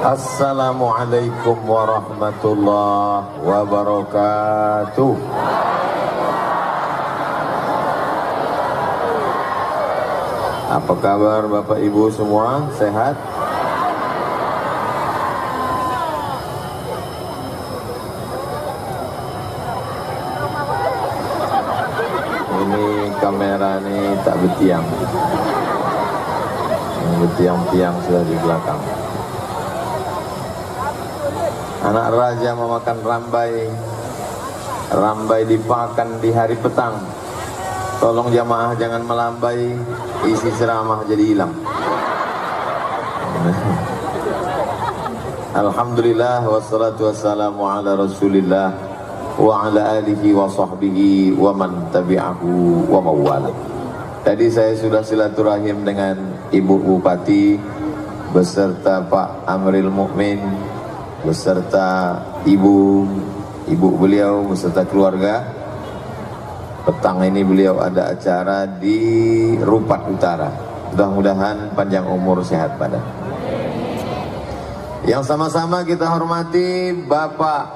Assalamualaikum warahmatullahi wabarakatuh. Apa kabar Bapak Ibu semua? Sehat? Ini kamera ini tak betiang. Yang betiang-tiang sudah di belakang. Anak raja memakan rambai. Rambai dipakan di hari petang. Tolong jamaah jangan melambai, isi ceramah jadi hilang. Alhamdulillah wassalatu wassalamu ala Rasulillah wa ala alihi wa sahbihi wa man tabi'ahu wa mawala. Tadi saya sudah silaturahim dengan Ibu Bupati beserta Pak Amril Mukmin beserta ibu beliau beserta keluarga. Petang ini beliau ada acara di Rupat Utara. Mudah-mudahan panjang umur, sehat badan. Yang sama-sama kita hormati Bapak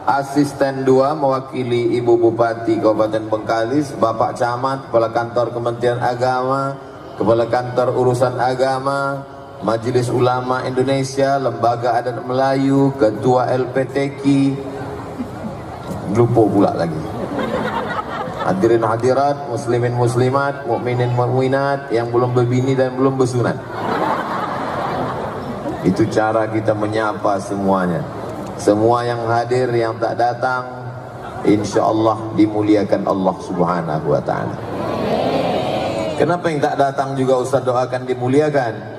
Asisten 2 mewakili Ibu Bupati Kabupaten Bengkalis, Bapak Camat, Kepala Kantor Kementerian Agama, Kepala Kantor Urusan Agama, Majelis Ulama Indonesia, Lembaga Adat Melayu, Ketua LPTQ, lupa pula lagi. Hadirin hadirat, muslimin muslimat, mukminin mukminat yang belum berbini dan belum bersunat. Itu cara kita menyapa semuanya. Semua yang hadir, yang tak datang, insya Allah dimuliakan Allah Subhanahu wa ta'ala. Kenapa yang tak datang juga Ustaz doakan dimuliakan?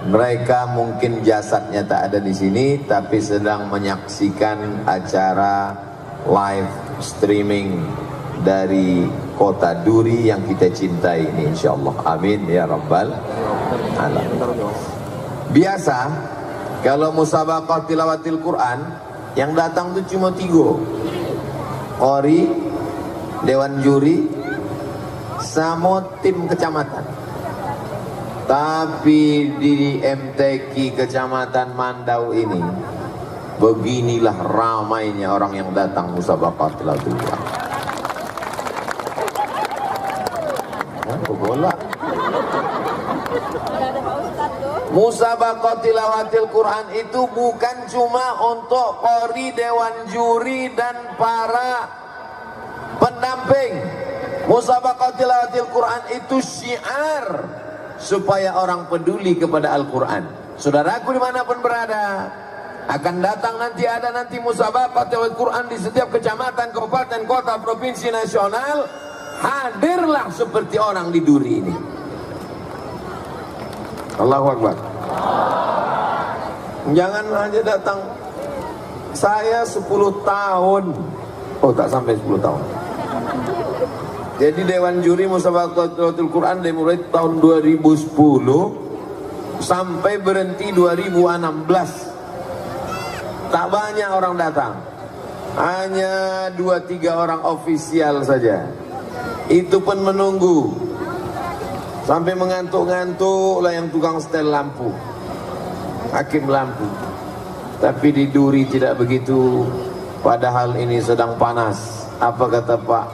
Mereka mungkin jasadnya tak ada di sini, tapi sedang menyaksikan acara live streaming dari kota Duri yang kita cintai ini, insyaallah. Amin ya rabbal alamin. Biasa kalau musabaqah tilawatil Quran yang datang tuh cuma 3, qori, dewan juri, sama tim kecamatan. Tapi di MTQ Kecamatan Mandau ini, beginilah ramainya orang yang datang musabaqah tilawatil Quran. Bola. Musabaqah tilawatil Quran itu bukan cuma untuk qori, dewan juri dan para pendamping. Musabaqah tilawatil Quran itu syiar supaya orang peduli kepada Al-Quran. Saudaraku dimanapun berada, akan datang nanti musabaqah tilawatil Quran di setiap kecamatan, kabupaten, kota, provinsi, nasional. Hadirlah seperti orang di Duri ini. Allahu Akbar. Jangan aja datang. Saya 10 tahun. Oh, tak sampai 10 tahun. Jadi Dewan Juri Musabaqah Tilawatil Quran dari mulai tahun 2010 sampai berhenti 2016. Tak banyak orang datang. Hanya 2-3 orang ofisial saja. Itu pun menunggu sampai mengantuk-ngantuk lah yang tukang setel lampu, hakim lampu. Tapi di Duri tidak begitu, padahal ini sedang panas. Apa kata Pak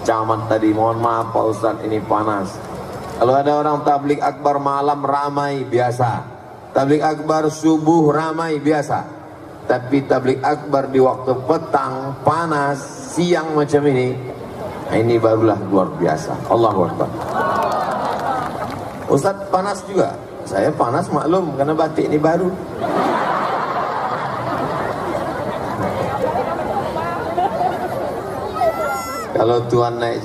Camat tadi? Mohon maaf Pak Ustadz, ini panas. Kalau ada orang tablik akbar malam ramai biasa, tablik akbar subuh ramai biasa. Tapi tablik akbar di waktu petang panas siang macam ini barulah luar biasa. Allahu Akbar. Ustadz panas juga. Saya panas maklum karena batik ini baru. Kalau tuan naik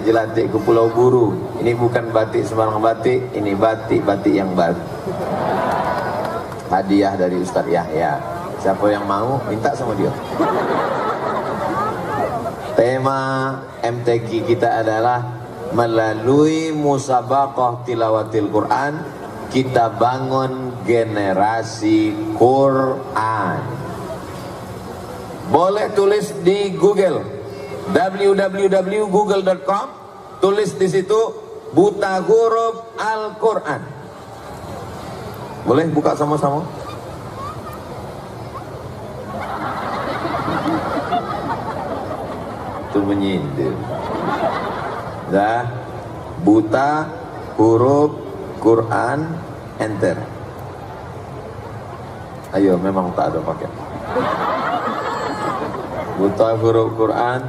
jelatik ke Pulau Buru, ini bukan batik sembarang batik, ini batik yang baru. Hadiah dari Ustadz Yahya. Siapa yang mau minta sama dia. Tema MTQ kita adalah melalui musabaqah tilawatil Quran kita bangun generasi Quran. Boleh tulis di Google www.google.com, tulis di situ buta huruf Al-Quran. Boleh buka sama-sama? betul menyindir. Dah, buta huruf Quran, enter. Ayo, memang tak ada pakai. Buta huruf Quran,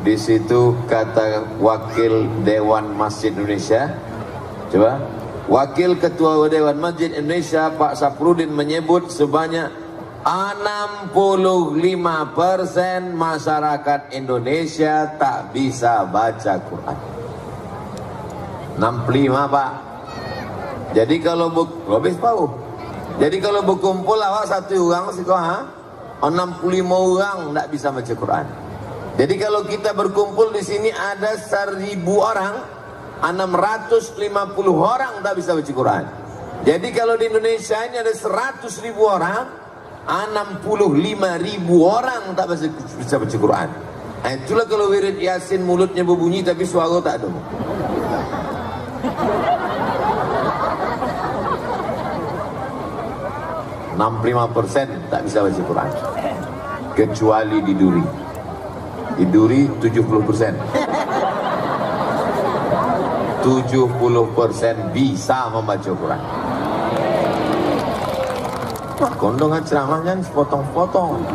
di situ kata Wakil Dewan Masjid Indonesia. Coba, Wakil Ketua Dewan Masjid Indonesia Pak Saprudin menyebut sebanyak 65% masyarakat Indonesia tak bisa baca Quran. 65 Pak. Jadi kalau lebih tahu. Jadi kalau berkumpul awak satu orang sih 65 orang tak bisa baca Quran. Jadi kalau kita berkumpul di sini ada 1.000 orang, 650 orang tak bisa baca Quran. Jadi kalau di Indonesia ini ada 100.000 orang, 65.000 orang tak bisa baca Quran. Nah, itulah kalau wirid Yasin mulutnya berbunyi tapi suara tak ada. 65% tak bisa baca Quran, kecuali di Duri. Di Duri 70%. 70% bisa membaca Quran. Wah, kondongan ceramahnya sepotong-potong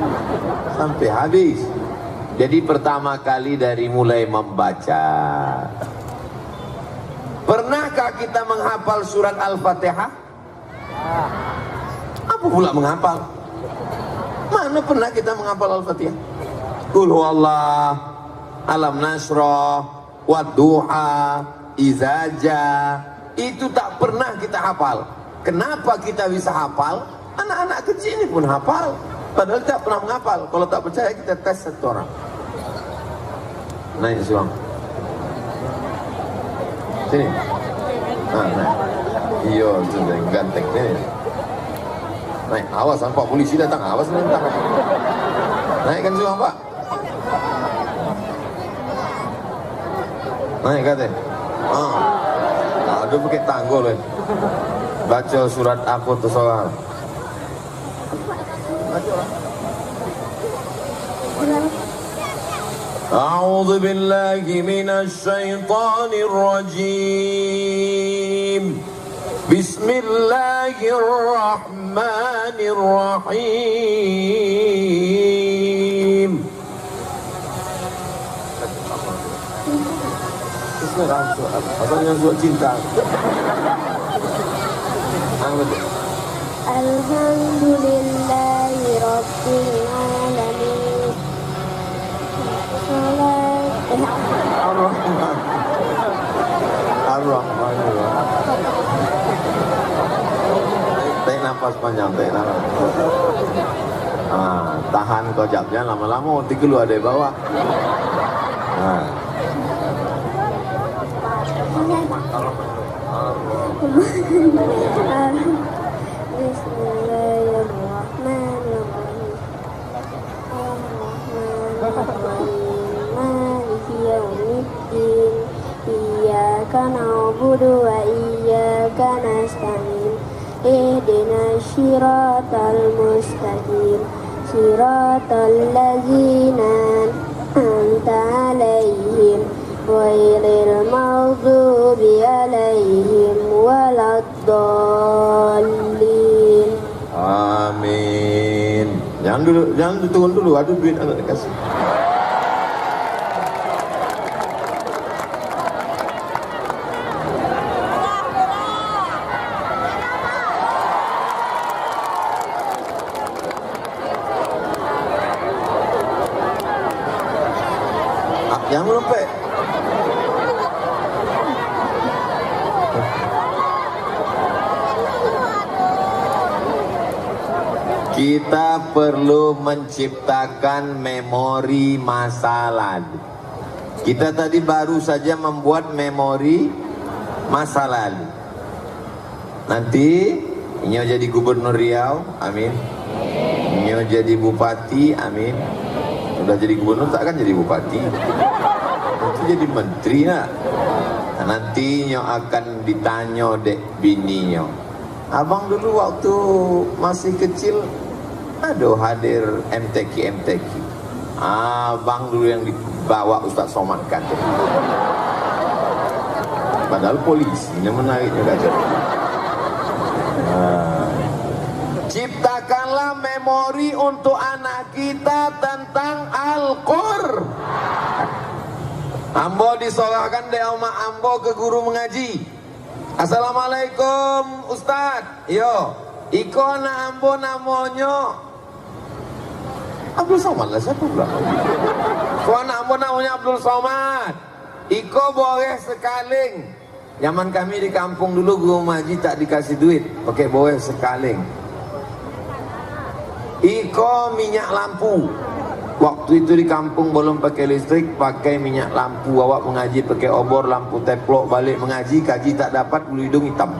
sampai habis. Jadi pertama kali dari mulai membaca. Pernahkah kita menghafal surat Al-Fatihah? Apa pula menghafal? Mana pernah kita menghafal Al-Fatihah? Qul huwallah, alam nasrah, wadduha, izaja. Itu tak pernah kita hafal. Kenapa kita bisa hafal? Anak-anak kecil ini pun hafal, padahal tak pernah menghafal. Kalau tak percaya kita tes satu orang. Naik suang. Sini. Naik. Iya, sudah ganteng sini. Naik, awas Pak polisi datang, awas mentang. Naikkan suang Pak. Naik kata. Aduh pakai tanggul ya. Baca surat apa tuh soal? A'udzu billahi minasy syaithanir rajim. Bismillahirrahmanirrahim. Asalnya surat cinta. Alhamdulillahi Rabbil Alamin. Ar-Rahman. Tarik nafas panjang, tarik nafas. Tahan kojapnya lama-lama nanti keluar dari bawah. Bismillahirrahmanirrahim. Maliki yaumiddin. Iyyaka na'budu wa iyyaka nasta'in. Ihdinas siratal mustaqim. Siratal ladzina an'amta 'alaihim ghairil maghdubi 'alaihim waladdallin. Amin. Jangan diturun dulu, ada duit anak dikasih. Jangan melempet. Kita perlu menciptakan memori masa lalu. Kita tadi baru saja membuat memori masa lalu. Nanti Nyo jadi gubernur Riau, amin. Nyo jadi bupati, amin. Udah jadi gubernur tak akan jadi bupati. Nanti jadi menteri nak. Nanti Nyo akan ditanya dek bini Nyo. Abang dulu waktu masih kecil ada hadir MTQ. Abang dulu yang bawa Ustaz Somad kan. Padahal polisi yang menariknya gak jadi. Ciptakanlah memori untuk anak kita tentang Al-Qur'an. Ambo disolahkan deh oma ambo ke guru mengaji. Assalamualaikum Ustaz. Yo, iko na ambo namonyo Abdul Somad lah, siapa pula? Kau na ambo namanya Abdul Somad. Iko boleh sekaling. Zaman kami di kampung dulu guru mengaji tak dikasih duit, pakai boleh sekaling. Iko minyak lampu. Waktu itu di kampung belum pakai listrik, pakai minyak lampu. Awak mengaji pakai obor, lampu teplok, balik mengaji, kaji tak dapat, bulu hidung hitam.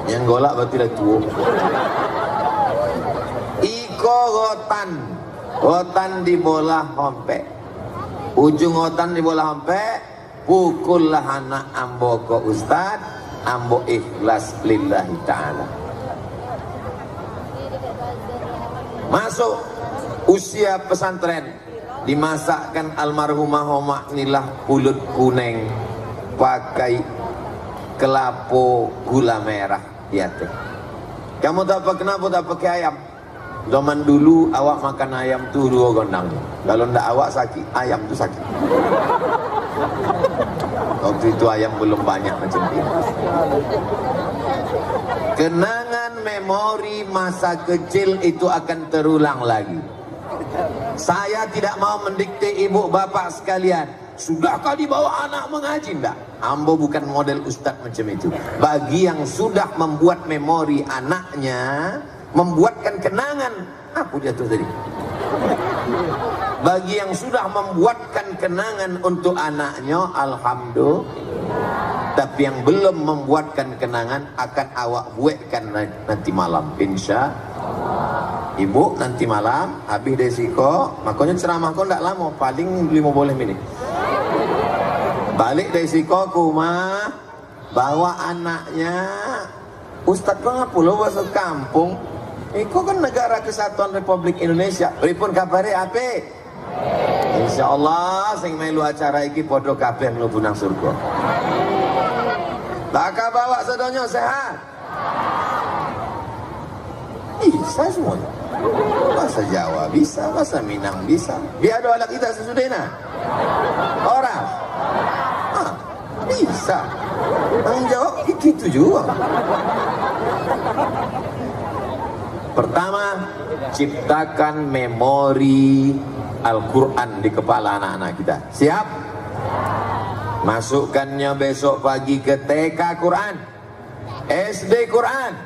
Yang golak berarti dah tua. Iko rotan di bola hompek. Ujung rotan di bola hompek, pukullah anak ambo ke Ustad, ambo ikhlas lillahi ta'ala. Masuk usia pesantren, dimasakkan almarhumah Homak Nilah pulut kuning pakai kelapo gula merah. Ya teh. Kamu tak apa kenapa tak pakai ayam? Zaman dulu awak makan ayam tuh 2 gondang. Kalau ndak awak sakit, ayam tuh sakit. Waktu itu ayam belum banyak macam ini. Kenangan memori masa kecil itu akan terulang lagi. Saya tidak mau mendikte ibu bapak sekalian, sudahkah dibawa anak mengaji? Enggak, ambo bukan model ustadz macam itu. Bagi yang sudah membuat memori anaknya, membuatkan kenangan, aku jatuh tadi. Bagi yang sudah membuatkan kenangan untuk anaknya, alhamdulillah. Tapi yang belum membuatkan kenangan akan awak buatkan nanti malam, insya Allah. Ibu nanti malam habis desiko, makanya ceramah kau tidak lama, paling 15 menit. Balik desiko ke rumah, bawa anaknya. Ustadz mengapa lo masuk kampung? Iko kan negara kesatuan Republik Indonesia. Pripun kabare ape? Insya Allah sing melu acara iki podo kabeh mlebu nang surga. Bakal bawa sedonyo sehat. Bisa semuanya. Bahasa Jawa bisa, bahasa Minang bisa. Biar doa kita sesudahnya. Orang. Bisa. Tanggung jawab itu juga. Pertama, ciptakan memori Al-Quran di kepala anak-anak kita. Siap? Masukkannya besok pagi ke TK Quran, SD Quran,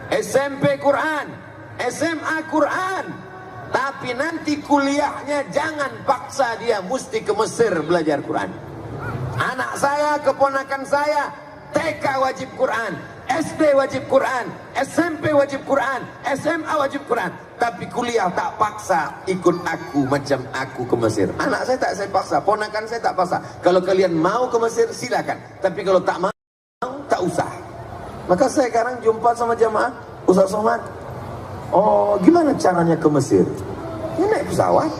SMP Quran, SMA Quran. Tapi nanti kuliahnya jangan paksa dia mesti ke Mesir belajar Quran. Anak saya, keponakan saya, TK wajib Quran, SD wajib Quran, SMP wajib Quran, SMA wajib Quran. Tapi kuliah tak paksa ikut aku macam aku ke Mesir. Anak saya tak saya paksa, ponakan saya tak paksa. Kalau kalian mau ke Mesir silakan. Tapi kalau tak mau, tak usah. Maka saya sekarang jumpa sama jamaah, Ustaz Somad. Oh, gimana caranya ke Mesir? Ya naik pesawat.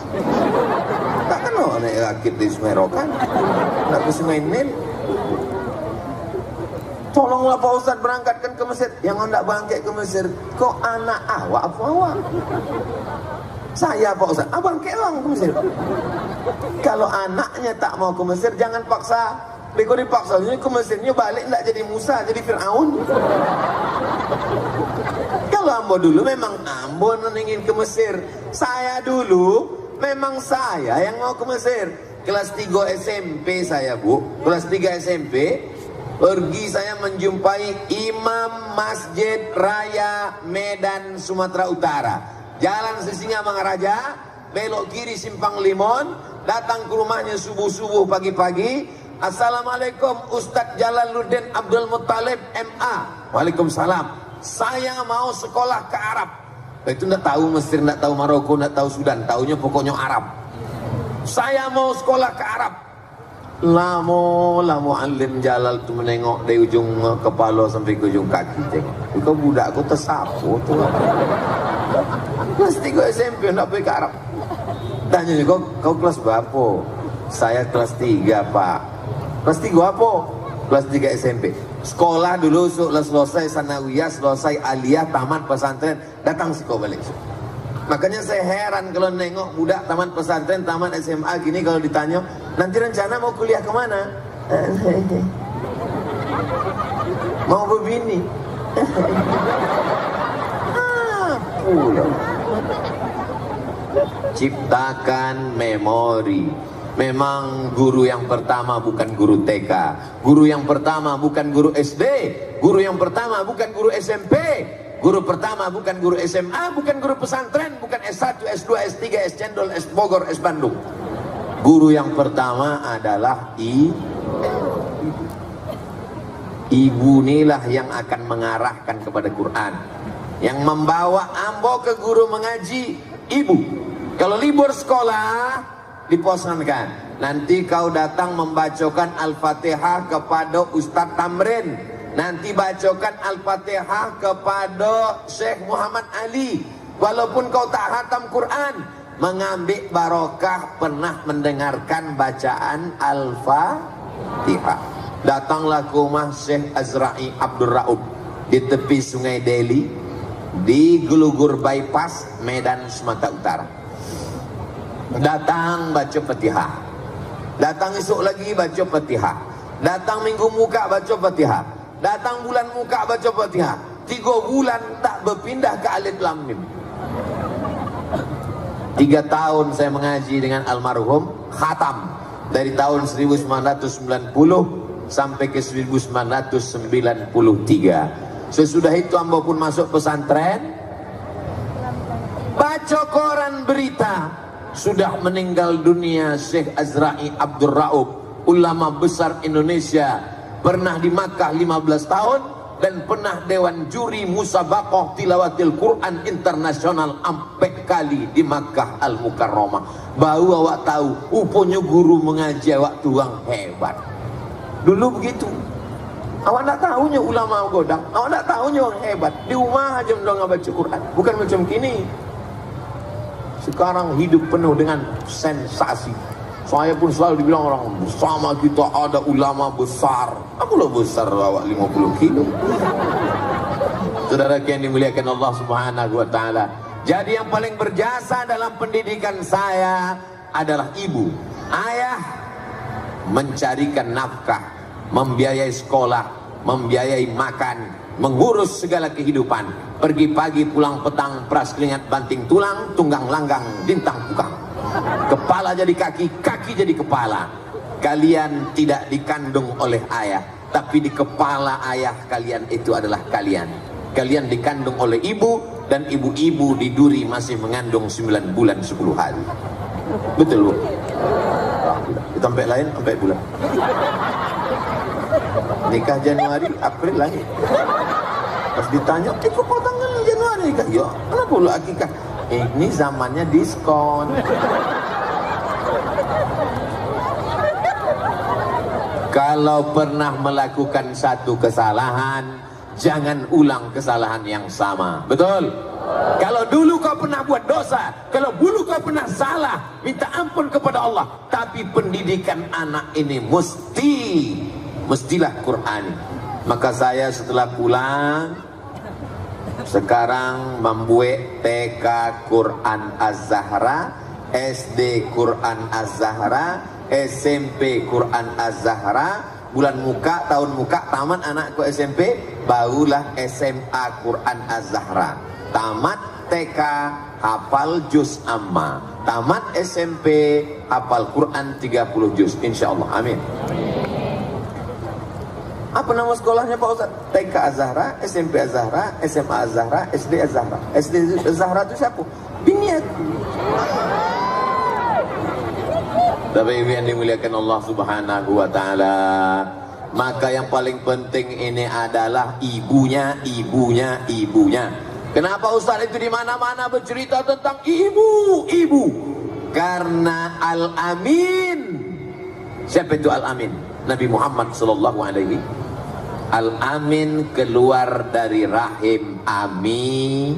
Tak kenal naik rakit di Semerokan. Nak ke Sungai Nil. Tolonglah Pak Ustadz berangkatkan ke Mesir. Yang hendak bangkit ke Mesir, kok anak awak apa awak? Saya Pak Ustadz, abang kelang ke Mesir. Kalau anaknya tak mau ke Mesir, jangan paksa. Bego dipaksa, ke Mesirnya balik tidak jadi Musa, jadi Fir'aun. Kalau ambo dulu memang ambo ingin ke Mesir. Saya dulu memang saya yang mau ke Mesir. Kelas 3 SMP saya bu, kelas 3 SMP. Pergi saya menjumpai Imam Masjid Raya Medan Sumatera Utara. Jalan Sisingamangaraja, belok kiri Simpang Limon, datang ke rumahnya subuh-subuh pagi-pagi. Assalamualaikum Ustadz Jalaluddin Abdul Muttalib MA. Waalaikumsalam. Saya mau sekolah ke Arab. Itu enggak tahu Mesir, enggak tahu Maroko, enggak tahu Sudan, taunya pokoknya Arab. Saya mau sekolah ke Arab. Lamo alim Jalal tu menengok dari ujung kepala sampai ke ujung kaki tengok. Kau budak kau tersapu tu. Kelas 3 SMP nak pergi ke Arab. Tanya kau kelas berapa? Saya kelas 3 pak. Kelas 3 apa? Kelas 3 SMP. Sekolah dulu selesai sanawiyah, selesai aliyah, tamat pesantren, datang si kau balik. Makanya saya heran kalau nengok budak tamat pesantren, tamat SMA gini, kalau ditanya nanti rencana mau kuliah kemana? Mau berbini. Ciptakan memori. Memang guru yang pertama bukan guru TK, guru yang pertama bukan guru SD, guru yang pertama bukan guru SMP, guru pertama bukan guru SMA, bukan guru pesantren, bukan S1, S2, S3, S Cendol, S Bogor, S Bandung. Guru yang pertama adalah ibu inilah yang akan mengarahkan kepada Quran, yang membawa ambo ke guru mengaji, ibu. Kalau libur sekolah diposankan, nanti kau datang membacakan Al-Fatihah kepada Ustadz Tamrin, nanti bacakan Al-Fatihah kepada Syekh Muhammad Ali. Walaupun kau tak hatam Quran, mengambil barokah pernah mendengarkan bacaan Al-Fatihah. Datanglah ke rumah Syekh Azra'i Abdul Raub di tepi Sungai Deli, di Gelugur Bypass, Medan, Sumatera Utara. Datang baca Fatihah, datang esok lagi baca Fatihah, datang minggu muka baca Fatihah, datang bulan muka baca Fatihah. 3 bulan tak berpindah ke Alif Lam Mim. 3 tahun saya mengaji dengan almarhum, khatam dari tahun 1990 sampai ke 1993. Sesudah itu hamba pun masuk pesantren, baca koran berita sudah meninggal dunia Syekh Azra'i Abdul Raub, ulama besar Indonesia, pernah di Makkah 15 tahun dan pernah dewan juri musabaqah tilawatil Quran internasional 4 kali di Makkah Al Mukarramah. Baru awak tahu uponya guru mengaji awak tuang hebat. Dulu begitu. Awak tak tahunya ulama godang, awak tak tahunya orang hebat. Di rumah aja mendong baca Quran, bukan macam kini. Sekarang hidup penuh dengan sensasi. Saya pun selalu dibilang orang, bersama kita ada ulama besar. Aku lah besar awak 50 kilo. Saudara yang dimuliakan Allah Subhanahu wa ta'ala. Jadi yang paling berjasa dalam pendidikan saya adalah ibu. Ayah mencarikan nafkah, membiayai sekolah, membiayai makan, mengurus segala kehidupan. Pergi pagi pulang petang, peras keringat banting tulang, tunggang langgang bintang pukang. Kepala jadi kaki, kaki jadi kepala. Kalian tidak dikandung oleh ayah, tapi di kepala ayah kalian itu adalah kalian. Kalian dikandung oleh ibu, dan ibu-ibu di duri masih mengandung 9 bulan 10 hari. Betul bu? Di tempat lain sampai bulan. Nikah Januari, April lahir. Pas ditanya, kok tanggal Januari kan? Ya, kenapa lu akikah? Ini zamannya diskon. Kalau pernah melakukan satu kesalahan, jangan ulang kesalahan yang sama. Betul? Kalau dulu kau pernah buat dosa, kalau dulu kau pernah salah, minta ampun kepada Allah. Tapi pendidikan anak ini mestilah Qur'ani. Maka saya setelah pulang sekarang membuat TK Quran Az-Zahra, SD Quran Az-Zahra, SMP Quran Az-Zahra. Bulan muka, tahun muka, tamat anakku SMP, barulah SMA Quran Az-Zahra. Tamat TK, hafal juz amma. Tamat SMP, hafal Quran 30 juz, insyaallah. Amin. Apa nama sekolahnya Pak Ustaz? TK Az-Zahra, SMP Az-Zahra, SMA Az-Zahra, SD Az-Zahra. SD Az-Zahra itu siapa? Biniat. Bapak Ibu yang dimuliakan Allah Subhanahu wa ta'ala, maka yang paling penting ini adalah ibunya. Kenapa Ustaz itu di mana-mana bercerita tentang ibu? Karena Al-Amin. Siapa itu Al-Amin? Nabi Muhammad sallallahu alaihi. Al-Amin keluar dari rahim Aminah.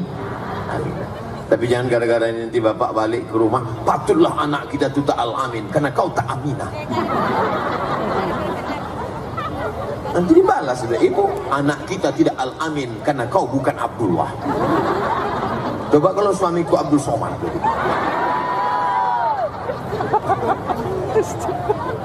Tapi jangan gara-gara ini nanti bapak balik ke rumah, patutlah anak kita tu tak al-amin karena kau tak aminah. Nanti dibalas sudah, ibu, anak kita tidak al-amin karena kau bukan Abdullah. Coba kalau suamiku Abdul Somad.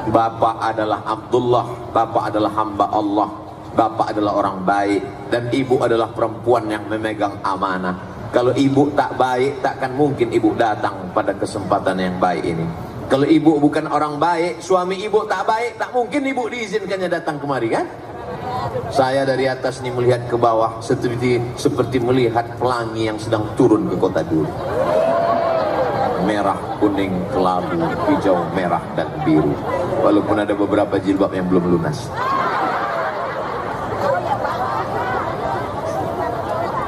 Bapak adalah Abdullah, bapak adalah hamba Allah, bapak adalah orang baik, dan ibu adalah perempuan yang memegang amanah. Kalau ibu tak baik, takkan mungkin ibu datang pada kesempatan yang baik ini. Kalau ibu bukan orang baik, suami ibu tak baik, tak mungkin ibu diizinkannya datang kemari, kan? Saya dari atas ini melihat ke bawah seperti melihat pelangi yang sedang turun ke kota dulu. Merah, kuning, kelabu, hijau, merah, dan biru. Walaupun ada beberapa jilbab yang belum lunas.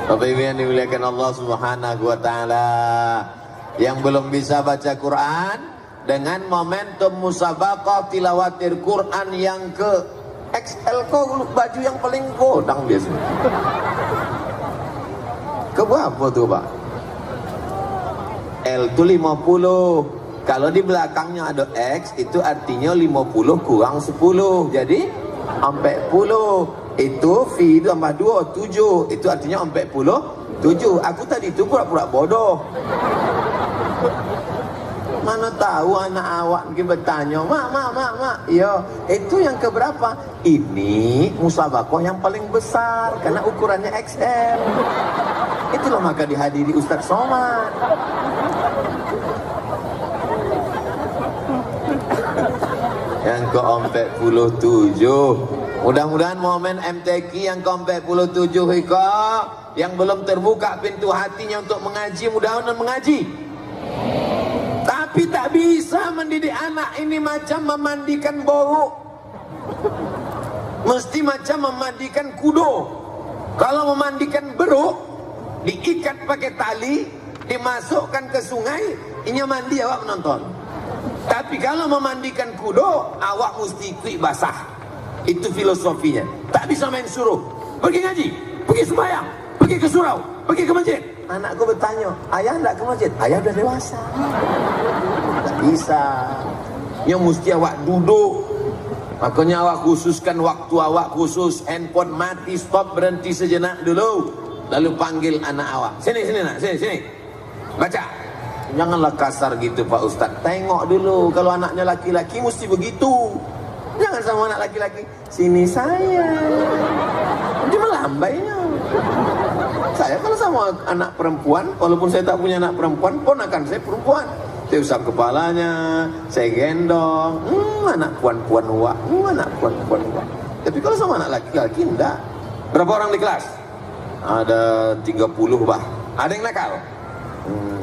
Bapak Ibu yang dimuliakan Allah Subhanahu wa taala, yang belum bisa baca Quran, dengan momentum musabaqah tilawatir Quran yang ke XL, kok baju yang paling kodang biasanya. Ke berapa tuh, Pak? L itu 50. Kalau di belakangnya ada X, itu artinya 50 kurang 10. Jadi 40. Itu V tambah 2, 7. Itu artinya 47. Aku tadi itu pura-pura bodoh. Mana tahu anak awak mungkin bertanya, mak. Yo, itu yang keberapa? Ini musabaqah yang paling besar karena ukurannya XL. Itulah maka dihadiri Ustaz Somad. Yang ke-47. Mudah-mudahan momen MTQ yang ke-47 Hiko, yang belum terbuka pintu hatinya untuk mengaji, mudah-mudahan mengaji. Tapi tak bisa mendidik anak ini macam memandikan borok. Mesti macam memandikan kudo. Kalau memandikan beruk, diikat pakai tali, dimasukkan ke sungai, ini mandi awak menonton. Tapi kalau memandikan kudo, awak mesti ikut basah. Itu filosofinya. Tak bisa main suruh. Pergi ngaji, pergi sembahyang, pergi ke surau, pergi ke masjid. Anakku bertanya, ayah enggak ke masjid? Ayah udah dewasa. Tak bisa. Yang mesti awak duduk. Makanya awak khususkan waktu awak khusus. Handphone mati, stop, berhenti sejenak dulu. Lalu panggil anak awak. Sini nak, sini. Baca. Janganlah kasar gitu Pak Ustaz. Tengok dulu. Kalau anaknya laki-laki mesti begitu. Jangan sama anak laki-laki, sini saya. Dia melambainya. Saya kalau sama anak perempuan, walaupun saya tak punya anak perempuan, ponakan saya perempuan. Saya usap kepalanya, saya gendong. Anak puan-puan wak, anak puan-puan wak. Tapi kalau sama anak laki-laki, enggak. Berapa orang di kelas? Ada 30 bah. Ada yang nakal?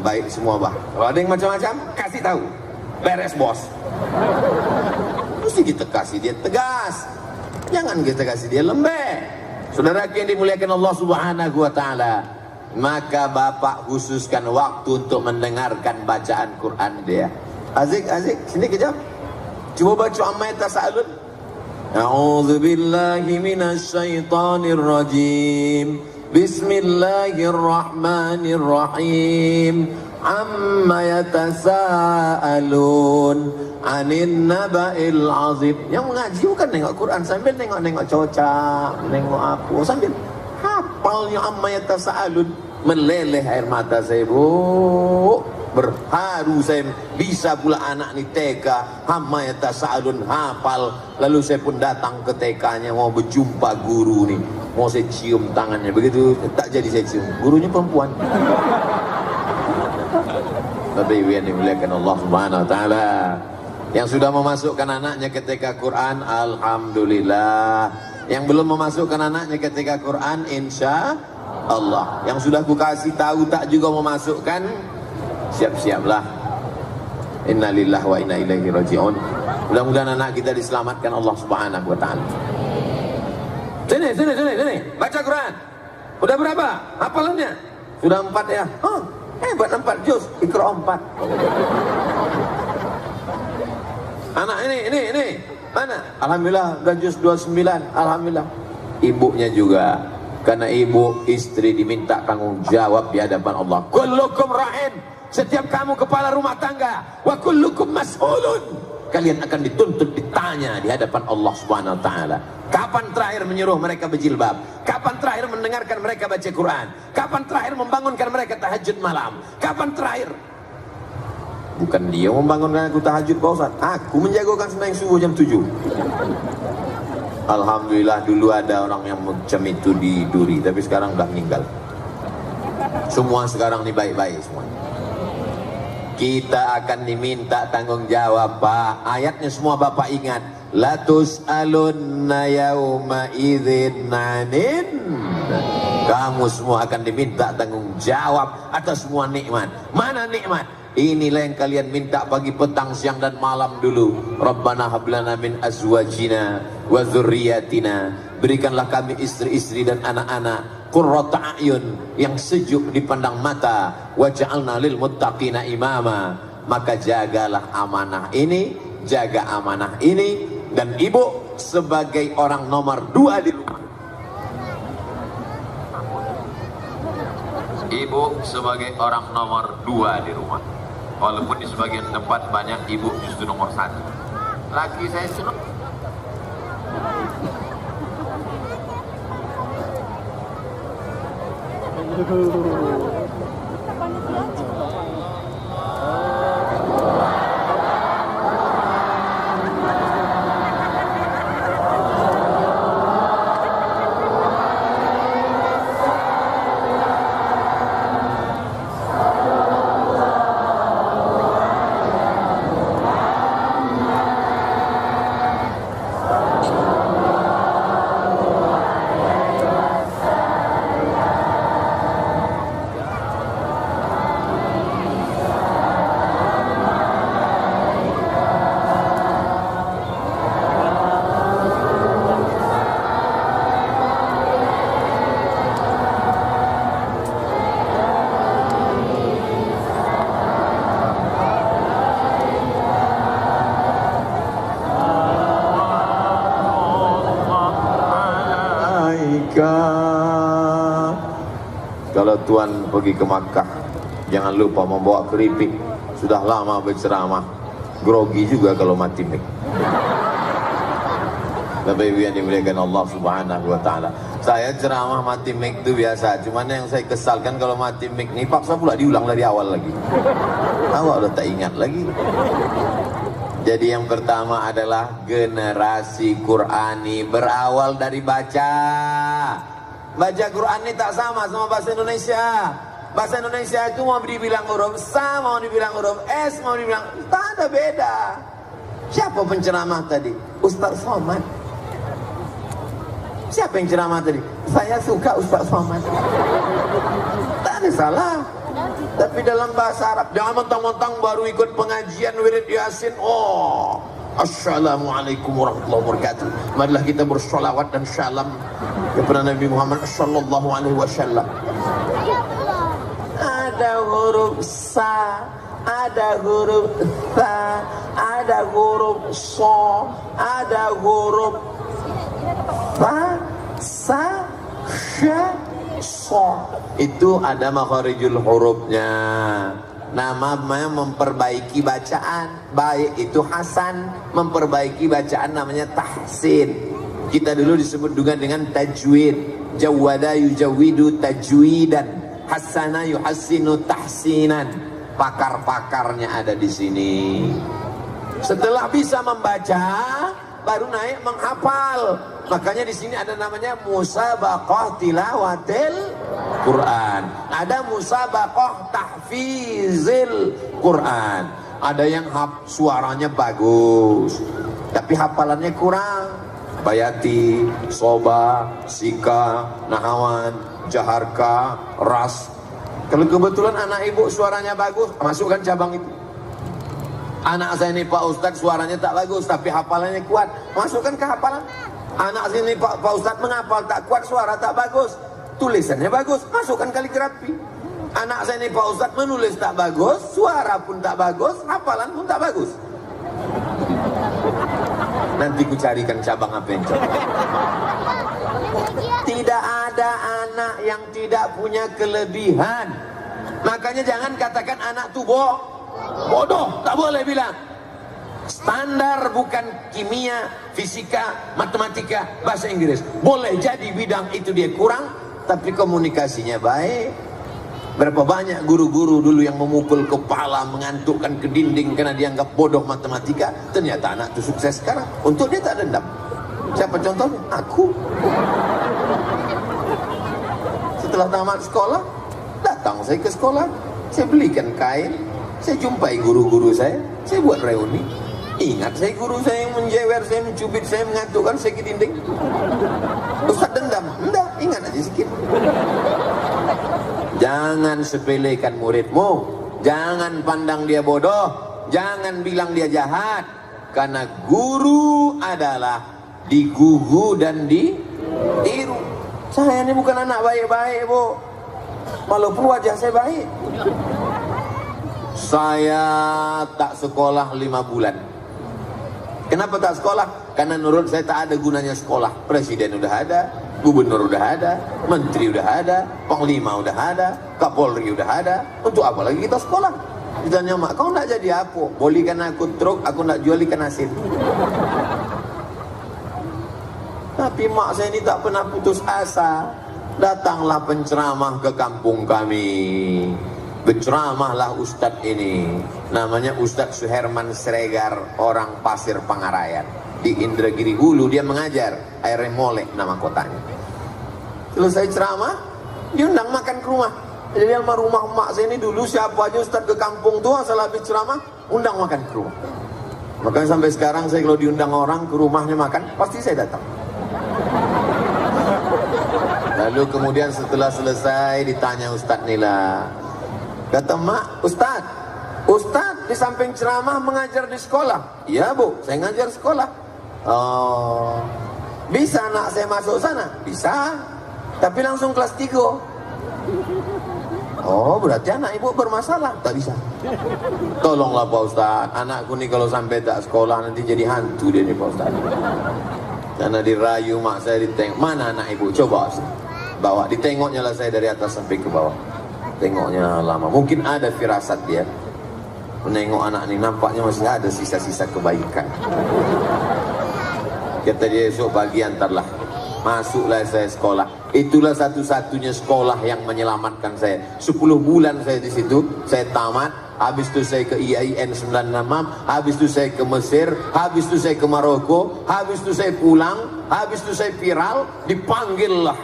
Baik semua bah. Kalau ada yang macam-macam, kasih tahu. Beres bos. Mesti kita kasih dia tegas. Jangan kita kasih dia lembek. Saudara yang dimuliakan Allah Subhanahu wa taala, maka bapak khususkan waktu untuk mendengarkan bacaan Quran dia. Azik, sini kejap. Coba baca amma yatasaalun. A'udzu billahi minasy syaithanir rajim. Bismillahirrahmanirrahim. Amma yatasaalun 'anin naba'il 'azim. Yang mengaji bukan nengok Quran sambil nengok cocak, nengok apa, sambil hafalnya amma yatasaalun. Meleleh air mata saya, Bu. Berharu saya, bisa pula anak ni TK amma yatasaalun hafal. Lalu saya pun datang ke TK-nya mau berjumpa guru ni. Mau saya cium tangannya, begitu tak jadi saya cium. Gurunya perempuan. Tapi yang dimuliakan Allah Subhanahu wa taala, yang sudah memasukkan anaknya ketika Quran, alhamdulillah. Yang belum memasukkan anaknya ketika Quran, insya Allah. Yang sudah ku kasih tahu tak juga memasukkan, siap-siaplah. Innalillahi wa inna ilaihi raji'un. Mudah-mudahan anak kita diselamatkan Allah Subhanahu wa taala. Sini. Baca Quran. Udah berapa hafalannya? Sudah 4 ya? Oh, hebat 4 juz. Iqra 4. Anak ini mana? Alhamdulillah udah juz 29. Alhamdulillah. Ibunya juga Karena ibu istri diminta tanggung jawab di hadapan Allah. Kullukum ra'in, setiap kamu kepala rumah tangga, wa kullukum mas'ulun, kalian akan dituntut ditanya di hadapan Allah Subhanahu wa taala. Kapan terakhir menyuruh mereka berjilbab? Kapan terakhir mendengarkan mereka baca Quran? Kapan terakhir membangunkan mereka tahajud malam? Kapan terakhir? Bukan dia membangunkan aku tahajud, Pak Ustaz. Aku menjagokan sembahyang subuh jam 7. Alhamdulillah dulu ada orang yang macam itu di Duri, tapi sekarang udah meninggal. Semua sekarang ini baik-baik semua. Kita akan diminta tanggung jawab, Pak. Ayatnya semua Bapak ingat. La tus'alunna yawma idzin 'anin. Kamu semua akan diminta tanggung jawab atas semua nikmat. Mana nikmat? Inilah yang kalian minta pagi, petang, siang dan malam dulu. Rabbana hablana min azwajina wa dzurriyyatina. Berikanlah kami istri-istri dan anak-anak qurrata a'yun, yang sejuk dipandang mata. Waj'alna lil muttaqina imama. Maka jagalah amanah ini, jaga amanah ini. Dan ibu sebagai orang nomor 2 di rumah. Ibu sebagai orang nomor 2 di rumah. Walaupun di sebagian tempat banyak ibu justru nomor 1. Laki saya senang. Kalau Tuan pergi ke Makkah, jangan lupa membawa keripik. Sudah lama berceramah, grogi juga kalau mati mic. Bapak Ibu yang dimuliakan Allah Subhanahu wa taala. Saya ceramah mati mic itu biasa, cuman yang saya kesalkan kalau mati mic ini paksa pula diulang dari awal lagi. Awak udah tak ingat lagi. Jadi yang pertama adalah generasi Qurani, berawal dari baca. Baca Quran ini tak sama bahasa Indonesia. Bahasa Indonesia itu mau dibilang huruf sa, mau dibilang huruf s, mau dibilang, tak ada beda. Siapa penceramah tadi? Ustaz Somad. Siapa yang ceramah tadi? Saya suka Ustaz Somad. Tak ada salah. Tapi dalam bahasa Arab, jangan mentang-mentang baru ikut pengajian wirid Yasin, oh, Assalamualaikum warahmatullahi wabarakatuh, marilah kita bersolawat dan salam kepada Nabi Muhammad sallallahu alaihi wasallam. Ada huruf sa, ada huruf ta, ada huruf so, ada huruf fa, sa, sha, so. Itu ada makharijul hurufnya. Namanya memperbaiki bacaan. Baik itu hasan, memperbaiki bacaan namanya tahsin. Kita dulu disebut juga dengan tajwid. Jawwada yujawwidu tajwidan, hasana yuhassinu tahsinan. Pakar-pakarnya ada di sini. Setelah bisa membaca, baru naik menghafal. Makanya di sini ada namanya musabaqah tilawatil Quran. Ada musabaqah tahfizil Quran. Ada yang suaranya bagus, tapi hafalannya kurang. Bayati, Soba, Sika, Nahawan, Jaharka, Ras. Kalau kebetulan anak ibu suaranya bagus, masukkan cabang itu. Anak saya ini Pak Ustadz suaranya tak bagus, tapi hafalannya kuat, masukkan ke hafalan. Anak sini Pak Ustadz menghafal tak kuat, suara tak bagus, tulisannya bagus, masukkan kaligrafi. Anak saya ini Pak Ustadz menulis tak bagus, suara pun tak bagus, hafalan pun tak bagus. Nanti ku carikan cabang apa yang cocok. Tidak ada anak yang tidak punya kelebihan. Makanya jangan katakan anak itu bodoh, tak boleh bilang. Standar bukan kimia, fisika, matematika, bahasa Inggris. Boleh jadi bidang itu dia kurang, tapi komunikasinya baik. Berapa banyak guru-guru dulu yang memukul kepala, mengantukkan ke dinding karena dianggap bodoh matematika. Ternyata anak itu sukses sekarang. Untuk dia tak dendam. Siapa contohnya? Aku. Setelah tamat sekolah, datang saya ke sekolah. Saya belikan kain. Saya jumpai guru-guru saya buat reuni. Ingat saya guru saya yang menjewer, saya mencubit, saya mengantukkan saya ke dinding. Ustaz dendam? Enggak, ingat aja sedikit. Jangan sepelekan muridmu. Jangan pandang dia bodoh. Jangan bilang dia jahat. Karena guru adalah digugu dan ditiru. Saya ini bukan anak baik-baik, Bu. Walaupun wajah saya baik. Saya tak sekolah 5 bulan. Kenapa tak sekolah? Karena menurut saya tak ada gunanya sekolah. Presiden udah ada, gubernur udah ada, menteri udah ada, panglima udah ada, kapolri udah ada. Untuk apa lagi kita sekolah? Ditanya mak, kau nak jadi apa? Bolikan aku truk, aku nak jual ikan asin. Tapi mak saya ini tak pernah putus asa. Datanglah penceramah ke kampung kami. Berceramahlah Ustadz ini. Namanya Ustadz Suherman Sregar, orang Pasir Pangarayan. Di Indragiri Hulu dia mengajar. Air Molek nama kotanya. Selesai ceramah, diundang makan ke rumah. Jadi sama rumah emak saya ini dulu, siapa aja Ustadz ke kampung tuh asal habis ceramah, undang makan ke rumah. Makanya sampai sekarang saya kalau diundang orang ke rumahnya makan, pasti saya datang. Lalu kemudian setelah selesai ditanya Ustadz Nila. Kata mak, Ustadz di samping ceramah mengajar di sekolah. Iya Bu, saya ngajar sekolah. Oh, bisa anak saya masuk sana? Bisa, tapi langsung kelas 3. Oh, berarti anak ibu bermasalah. Tak bisa. Tolonglah Pak Ustadz, anakku nih kalau sampai tak sekolah nanti jadi hantu dia nih Pak Ustadz. Karena dirayu mak saya, ditengok, mana anak ibu? Coba bawa, ditengoknya lah saya dari atas sampai ke bawah. Tengoknya lama, mungkin ada firasat dia menengok anak ini, nampaknya masih ada sisa-sisa kebaikan. Kata dia, esok pagi antarlah. Masuklah saya sekolah. Itulah satu-satunya sekolah yang menyelamatkan saya. 10 bulan saya di situ, saya tamat. Habis itu saya ke IAIN 96, habis itu saya ke Mesir, habis itu saya ke Maroko, habis itu saya pulang, habis itu saya viral, dipanggil lah.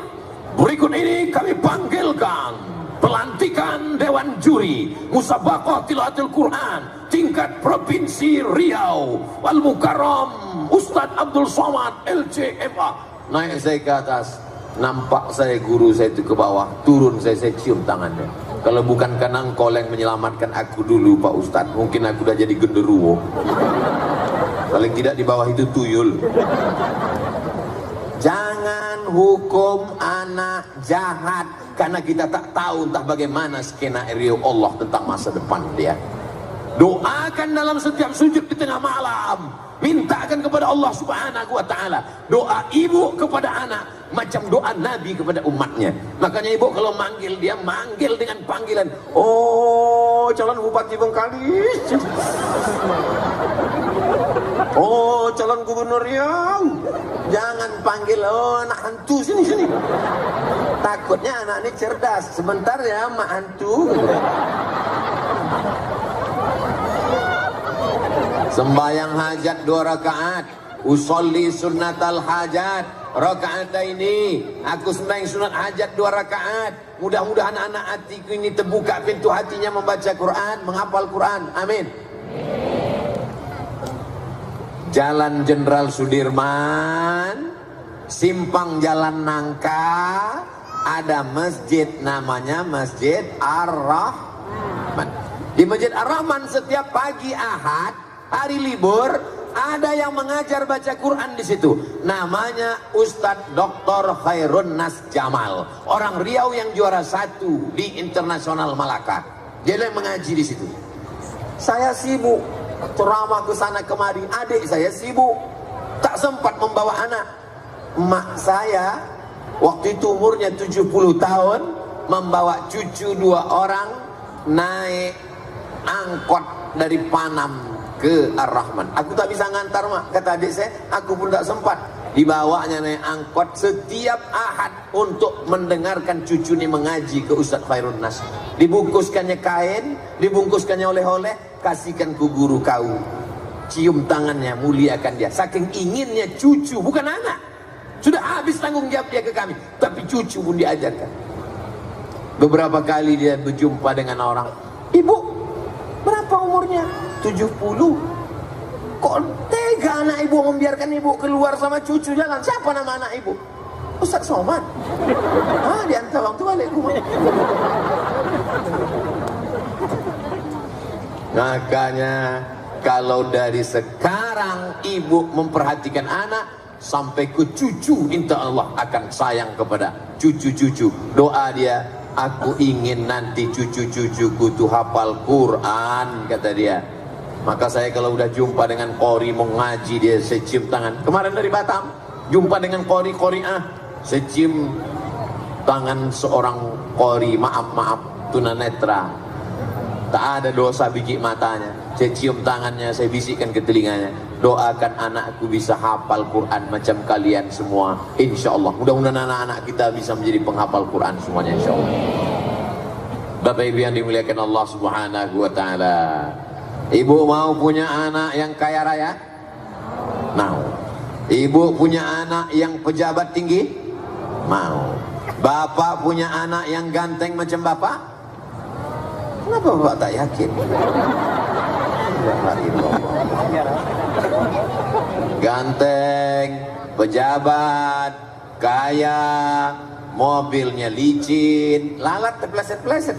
Berikut ini kami panggilkan pelantikan Dewan Juri Musabaqah Tilaatul Quran tingkat Provinsi Riau, Al Mukarram Ustadz Abdul Somad LCMA. Naik saya ke atas, nampak saya guru saya itu ke bawah, turun saya cium tangannya. Kalau bukan karena engkau yang menyelamatkan aku dulu Pak Ustadz, mungkin aku udah jadi genderuwo. Paling tidak di bawah itu tuyul. Jangan hukum anak jahat, karena kita tak tahu entah bagaimana skenario Allah tentang masa depan dia. Doakan dalam setiap sujud di tengah malam, mintakan kepada Allah Subhanahu wa ta'ala. Doa ibu kepada anak macam doa Nabi kepada umatnya. Makanya ibu kalau manggil, dia manggil dengan panggilan, oh calon Bupati Bengkalis, oh calon Gubernur Riau. Jangan panggil, oh anak hantu sini. Takutnya anak ini cerdas, sebentar ya mak hantu. Sembayang hajat 2 rakaat, usolli sunnatal hajat rakaataini. Aku sembahyang sunat hajat 2 rakaat. Mudah-mudahan anak hatiku ini terbuka pintu hatinya membaca Quran, menghafal Quran. Amin. Jalan Jenderal Sudirman, simpang Jalan Nangka, ada masjid namanya Masjid Ar-Rahman. Di Masjid Ar-Rahman setiap pagi Ahad, hari libur, ada yang mengajar baca Quran di situ. Namanya Ustadz Dr. Khairun Nas Jamal, orang Riau yang juara 1 di Internasional Malaka. Dia yang mengaji di situ. Saya sibuk ceramah ke sana kemari, adik saya sibuk, tak sempat membawa anak. Mak saya Waktu itu umurnya 70 tahun, membawa cucu 2 orang, naik angkot dari Panam ke Ar-Rahman. Aku tak bisa ngantar mak, kata adik saya, aku pun tak sempat. Dibawanya naik angkot setiap Ahad untuk mendengarkan cucu ini mengaji ke Ustaz Khairun Nas. Dibungkuskannya kain, dibungkuskannya oleh-oleh, kasihkan ke guru kau. Cium tangannya, muliakan dia. Saking inginnya cucu, bukan anak. Sudah habis tanggung jawab dia ke kami, tapi cucu pun diajarkan. Beberapa kali dia berjumpa dengan orang, ibu, berapa umurnya? 70. Kok tega anak ibu membiarkan ibu keluar sama cucu jalan? Siapa nama anak ibu? Ustaz Somad. Diantar waktu balik rumah. Makanya kalau dari sekarang ibu memperhatikan anak, sampai ke cucu, insya Allah akan sayang kepada cucu-cucu. Doa dia, aku ingin nanti cucu-cucuku tuh hafal Quran, kata dia. Maka saya kalau udah jumpa dengan qori mau ngaji, dia saya cium tangan. Kemarin dari Batam jumpa dengan qori'ah, saya cium tangan seorang qori, maaf tunanetra, tak ada dosa biji matanya. Saya cium tangannya, saya bisikkan ke telinganya, doakan anakku bisa hafal Quran macam kalian semua, insya Allah. Mudah-mudahan anak-anak kita bisa menjadi penghafal Quran semuanya, insya Allah. Bapak Ibu yang dimuliakan Allah Subhanahu wa Ta'ala, ibu mau punya anak yang kaya raya? Mau. Ibu punya anak yang pejabat tinggi? Mau. Bapak punya anak yang ganteng macam bapak? Kenapa bapak tak yakin? Ganteng, pejabat, kaya, mobilnya licin, lalat terpleset-pleset,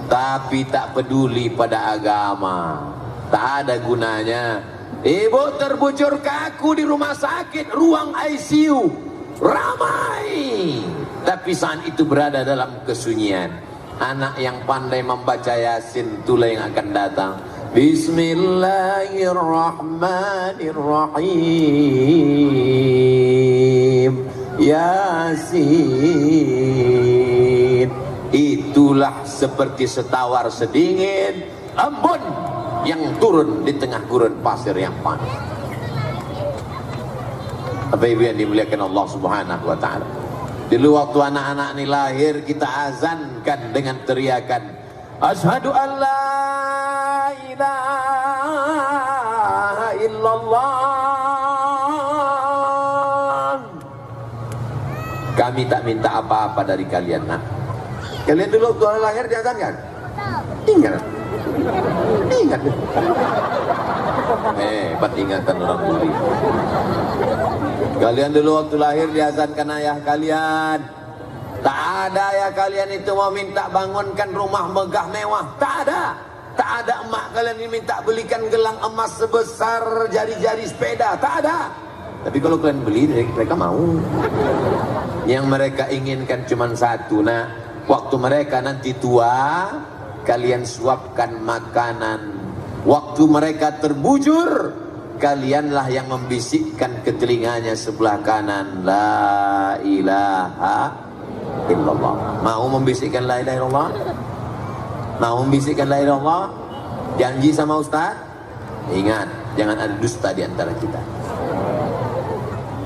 tapi tak peduli pada agama, tak ada gunanya. Ibu terbujur kaku di rumah sakit, ruang ICU ramai, tapi saat itu berada dalam kesunyian. Anak yang pandai membaca Yasin, itulah yang akan datang. Bismillahirrahmanirrahim. Yasin. Itulah seperti setawar sedingin embun yang turun di tengah gurun pasir yang panas. Bapak Ibu yang dimuliakan Allah Subhanahu wa Ta'ala, dulu waktu anak-anak ini lahir, kita azankan dengan teriakan asyhadu an la ilaha illallah. Kami tak minta apa-apa dari kalian, nak. Kalian dulu waktu anak lahir diazankan? Ingat? Ingat? Hebat ingatan orang dulu. Kalian dulu waktu lahir diazankan ayah kalian. Tak ada ya kalian itu mau minta bangunkan rumah megah mewah. Tak ada. Tak ada emak kalian ini minta belikan gelang emas sebesar jari-jari sepeda. Tak ada. Tapi kalau kalian beli, mereka mau. Yang mereka inginkan cuma satu, nak. Waktu mereka nanti tua, kalian suapkan makanan. Waktu mereka terbujur, kalianlah yang membisikkan ke telinganya sebelah kanan, la ilaha illallah. Mau membisikkan la ilaha illallah? Mau membisikkan la ilaha illallah? Janji sama Ustaz? Ingat, jangan ada dusta di antara kita.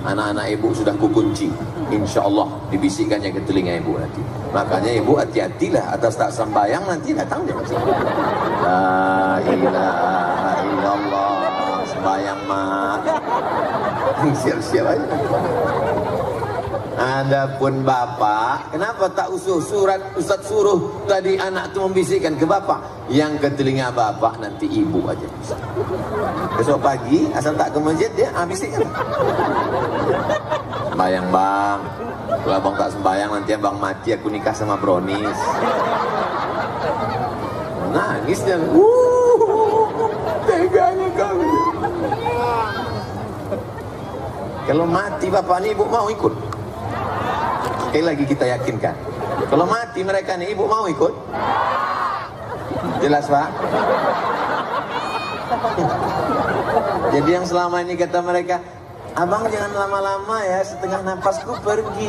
Anak-anak ibu sudah kukunci, insya Allah dibisikkannya ke telinga ibu nanti. Makanya ibu hati-hatilah atas tak sembahyang, nanti datang dia masih la ilaha illallah. Sembahyang mah siap-siap aja. Adapun bapak, kenapa tak usul surat Ustaz suruh tadi anak itu membisikkan ke bapak? Yang ke telinga bapak nanti ibu aja bisa. Besok pagi asal tak ke masjid dia bisikkan. Sembayang bang, kalau abang tak sembayang nanti abang mati, aku nikah sama Bronis. Nangis dia. Teganya kami. Kalau mati bapak nih ibu mau ikut? Sekali lagi kita yakinkan, kalau mati mereka nih ibu mau ikut? Jelas pak? Jadi yang selama ini kata mereka, Abang jangan lama-lama ya, setengah napasku pergi.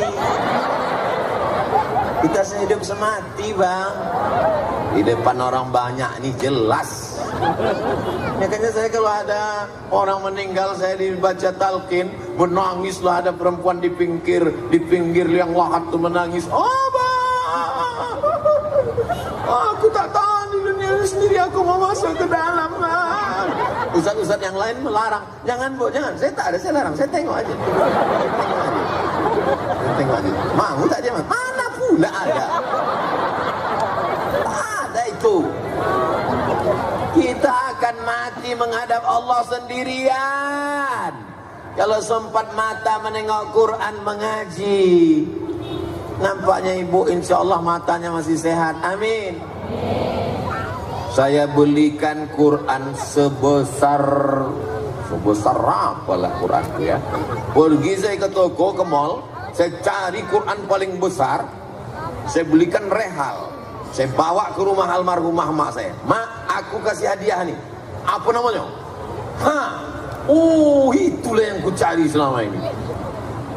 Kita sehidup semati bang. Di depan orang banyak nih jelas. Makanya saya kalau ada orang meninggal, saya dibaca talqin, menangislah, ada perempuan di pinggir yang lahat tuh menangis. Oh bang, aku tak tahan di dunia ini sendiri, aku mau masuk ke dalam bang. Ustaz-ustaz yang lain melarang, jangan bu, jangan. Saya tak ada, saya larang, saya tengok aja. Tengok aja. Mau tak dia? Mana pula ada? Ada itu. Kita akan mati menghadap Allah sendirian. Kalau sempat mata menengok Quran mengaji. Nampaknya ibu insya Allah matanya masih sehat. Amin. Saya belikan Quran sebesar apalah Quran itu ya. Pergi saya ke toko, ke mall, saya cari Quran paling besar, saya belikan rehal, saya bawa ke rumah almarhumah mak saya. Mak, aku kasih hadiah nih. Apa namanya? Itulah yang ku cari selama ini.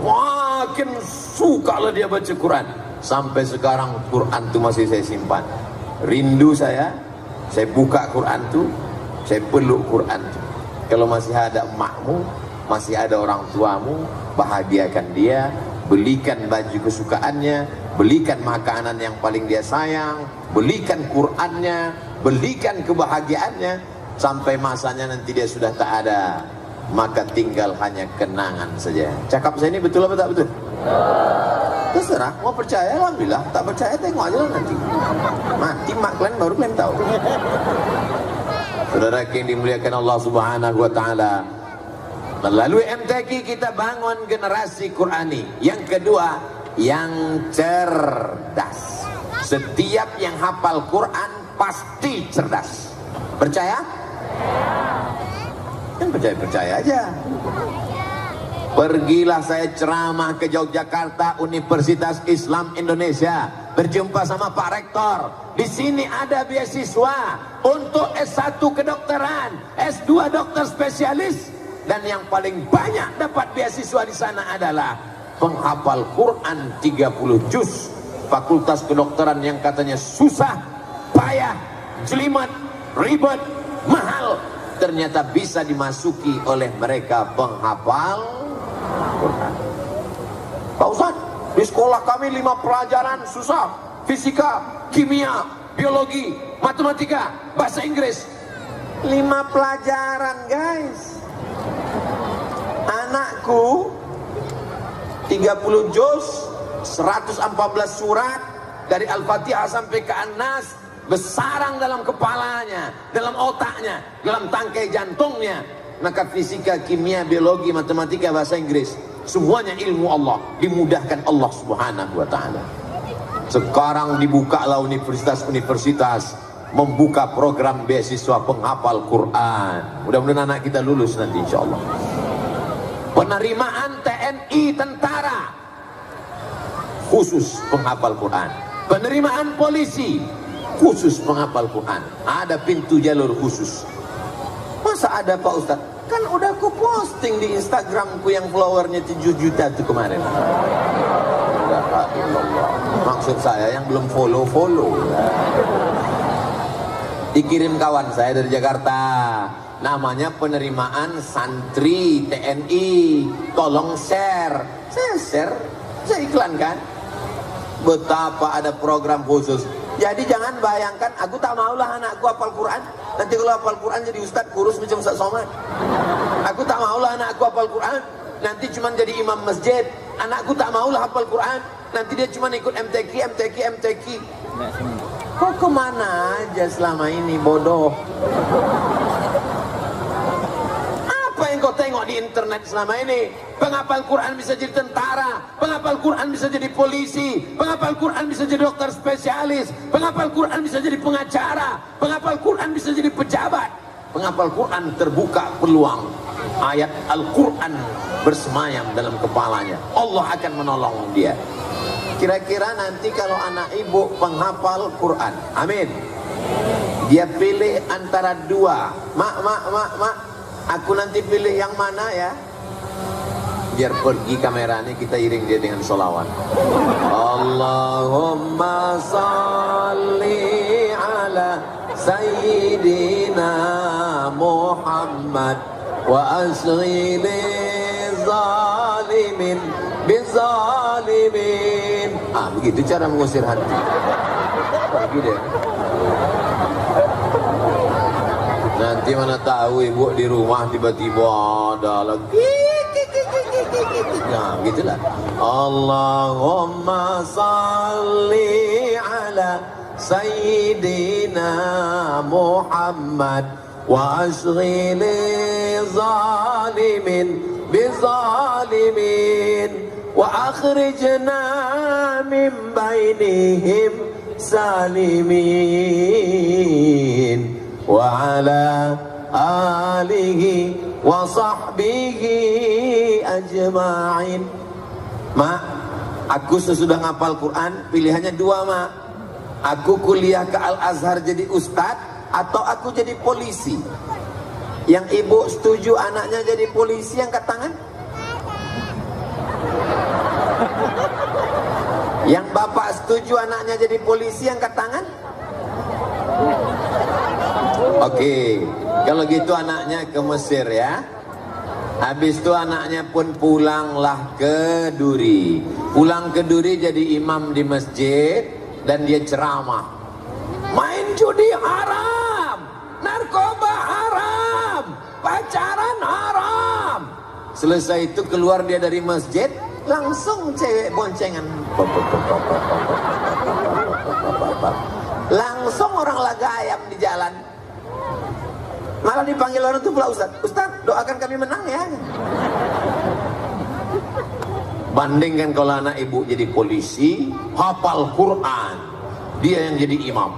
Makin suka lah dia baca Quran. Sampai sekarang Quran itu masih saya simpan. Rindu saya buka Quran itu, saya peluk Quran itu. Kalau masih ada emakmu, masih ada orang tuamu, bahagiakan dia, belikan baju kesukaannya, belikan makanan yang paling dia sayang, belikan Qurannya, belikan kebahagiaannya, sampai masanya nanti dia sudah tak ada, maka tinggal hanya kenangan saja. Cakap saya ini betul apa tak betul? Terserah, mau percaya alhamdulillah, tak percaya tengok aja lah nanti. Mati mak kalian baru kalian tahu. Saudara yang dimuliakan Allah Subhanahu wa taala, melalui MTQ kita bangun generasi Qurani. Yang kedua, yang cerdas. Setiap yang hafal Quran pasti cerdas. Percaya? Kan percaya aja. Pergilah saya ceramah ke Yogyakarta, Universitas Islam Indonesia, berjumpa sama Pak Rektor. Di sini ada beasiswa untuk S1 kedokteran, S2 dokter spesialis, dan yang paling banyak dapat beasiswa di sana adalah penghafal Quran 30 juz. Fakultas kedokteran yang katanya susah, payah, jelimet, ribet, mahal, ternyata bisa dimasuki oleh mereka penghafal Quran. Pak Ustaz, di sekolah kami 5 pelajaran susah. Fisika, kimia, biologi, matematika, bahasa Inggris. 5 pelajaran guys. Anakku 30 juz, 114 surat, dari Al-Fatihah sampai ke An-Nas, bersarang dalam kepalanya, dalam otaknya, dalam tangkai jantungnya. Maka fisika, kimia, biologi, matematika, bahasa Inggris, semuanya ilmu Allah, dimudahkan Allah Subhanahu wa taala. Sekarang dibukalah universitas-universitas membuka program beasiswa penghafal Quran. Mudah-mudahan anak kita lulus nanti insyaallah. Penerimaan TNI tentara khusus penghafal Quran. Penerimaan polisi khusus penghafal Quran. Ada pintu jalur khusus. Masa ada Pak Ustaz? Kan udah aku posting di Instagramku yang followernya 7 juta itu kemarin. Maksud saya yang belum follow. Dikirim kawan saya dari Jakarta. Namanya penerimaan santri TNI. Tolong share. Saya share, saya iklankan. Betapa ada program khusus. Jadi jangan bayangkan, aku tak maulah anakku hafal Quran. Nanti kalau hafal Quran jadi ustaz kurus macam Ustaz Somad. Aku tak maulah anakku hafal Quran, nanti cuma jadi imam masjid. Anakku tak maulah hafal Quran, nanti dia cuma ikut MTQ. Kok kemana aja selama ini bodoh? Apa yang kau tengok di internet selama ini? Penghafal Quran bisa jadi tentara, penghafal Quran bisa jadi polisi, penghafal Quran bisa jadi dokter spesialis, penghafal Quran bisa jadi pengacara, penghafal Quran bisa jadi pejabat. Penghafal Quran terbuka peluang, ayat Al-Quran bersemayam dalam kepalanya, Allah akan menolong dia. Kira-kira nanti kalau anak ibu penghafal Quran, amin, dia pilih antara dua, mak, aku nanti pilih yang mana ya? biar pergi kameranya, kita iring dia dengan sholawat. Allahumma salli ala Sayyidina Muhammad wa asghili zalimin bizalimin. Begitu cara mengusir hati. Pergi deh. Nanti mana tahu ibu di rumah tiba-tiba ada lagi. Nah, gitulah. Allahumma salli ala Sayyidina Muhammad wa ashghili zalimin bizalimin wa akhrijna min bainihim salimin wa ala alihi wa sahbihi ajma'in. Mak, aku sesudah ngapal Quran, pilihannya dua, Mak. Aku kuliah ke Al-Azhar jadi ustadz, atau aku jadi polisi. Yang ibu setuju anaknya jadi polisi, angkat tangan. Yang bapak setuju anaknya jadi polisi, angkat tangan. Oke, kalau gitu anaknya ke Mesir ya. Habis itu anaknya pun pulanglah ke Duri. Pulang ke Duri jadi imam di masjid. Dan dia ceramah, main judi haram, narkoba haram, pacaran haram. Selesai itu keluar dia dari masjid, langsung cewek boncengan, langsung orang laga ayam di jalan. Malah dipanggil orang itu pula, Ustaz, doakan kami menang ya. Bandingkan kalau anak ibu jadi polisi, hafal Quran, dia yang jadi imam,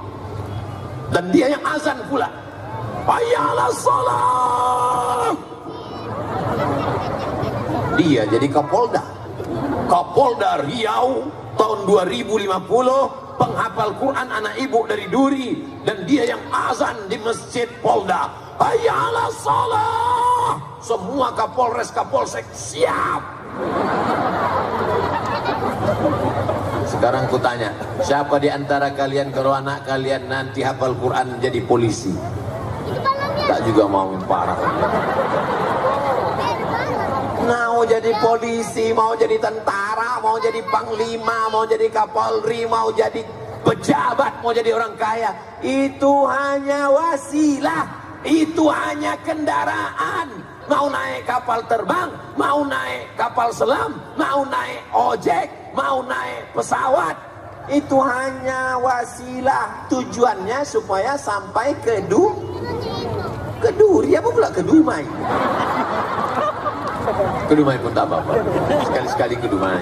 dan dia yang azan pula. Hayya 'alas shalah. Dia jadi Kapolda Riau tahun 2050, penghafal Quran anak ibu dari Duri, dan dia yang azan di masjid Polda. Hayya 'alas shalah. Semua Kapolres Kapolsek siap. Sekarang ku tanya, siapa di antara kalian kalau anak kalian nanti hafal Quran jadi polisi? Tak juga mau, parah. Mau jadi polisi, mau jadi tentara, mau jadi panglima, mau jadi kapolri, mau jadi pejabat, mau jadi orang kaya. Itu hanya wasilah, itu hanya kendaraan. Mau naik kapal terbang, mau naik kapal selam, mau naik ojek, mau naik pesawat, itu hanya wasilah. Tujuannya supaya sampai ke Duri, apa pula ke Dumai. Ke Dumai pun tak apa-apa, sekali-sekali ke Dumai.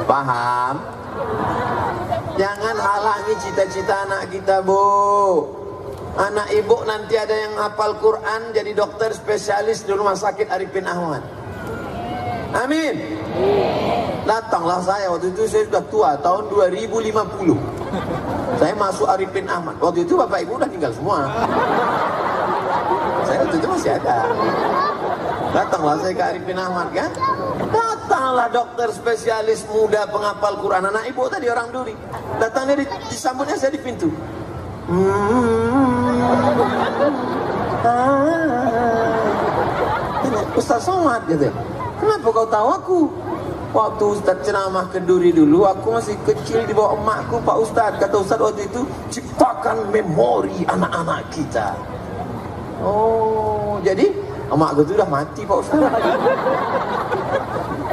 Paham? Jangan halangi cita-cita anak kita, Bu. Anak ibu nanti ada yang hafal Quran jadi dokter spesialis di Rumah Sakit Arifin Ahmad. Amin. Datanglah saya, waktu itu saya sudah tua, tahun 2050. Saya masuk Arifin Ahmad. Waktu itu bapak ibu udah tinggal semua. Saya waktu itu masih ada. Datanglah saya ke Arifin Ahmad kan. Datanglah dokter spesialis muda penghafal Quran. Anak ibu tadi orang Duri. Datangnya disambutnya saya di pintu. Ustaz Somad gitu. Kenapa kau tahu aku? Waktu Ustaz ceramah ke Duri dulu, aku masih kecil di bawah emakku, Pak Ustaz. Kata Ustaz waktu itu, ciptakan memori anak-anak kita. Oh, jadi emakku itu udah mati, Pak Ustaz.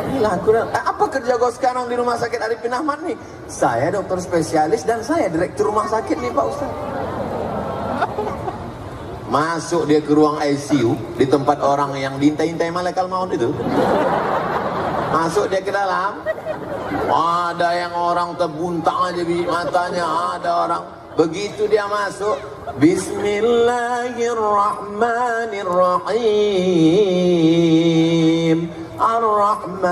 Inilah aku. Apa kerja kau sekarang di Rumah Sakit Arifin Ahmad nih? Saya dokter spesialis dan saya direktur rumah sakit nih, Pak Ustaz. Masuk dia ke ruang ICU di tempat orang yang diintai-intai malaikat maut itu. Masuk dia ke dalam, ada yang orang terbuntang aja di matanya, ada orang. Begitu dia masuk, Bismillahirrahmanirrahim. Ar-Rahman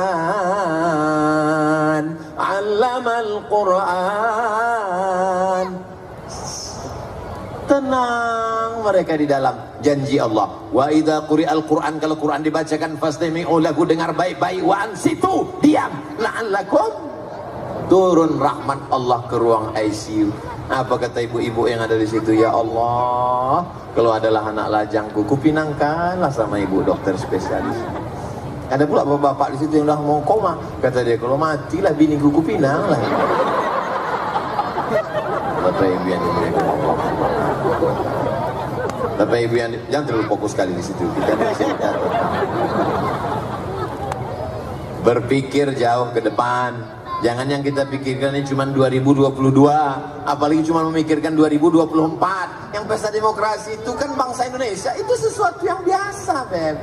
'allamal Qur'an. tenang mereka di dalam janji Allah. Wa idza quri'al Qur'an, kalau Quran dibacakan fastami'u lahu, dengar baik-baik, wa ansitu, diam, la'allakum turun rahmat Allah ke ruang ICU. Apa kata ibu-ibu yang ada di situ? Ya Allah, kalau adalah anak lajangku, kupinangkanlah sama ibu dokter spesialis. Ada pula bapak-bapak di situ yang udah mau koma, kata dia, kalau matilah biniku, kupinang lah. Bapak ibu yang dimuliakan Allah, bapak ibu yang jangan terlalu fokus sekali di situ. Kita di sini berpikir jauh ke depan. Jangan yang kita pikirkan ini cuma 2022, apalagi cuma memikirkan 2024. Yang pesta demokrasi itu kan bangsa Indonesia, itu sesuatu yang biasa, Beb.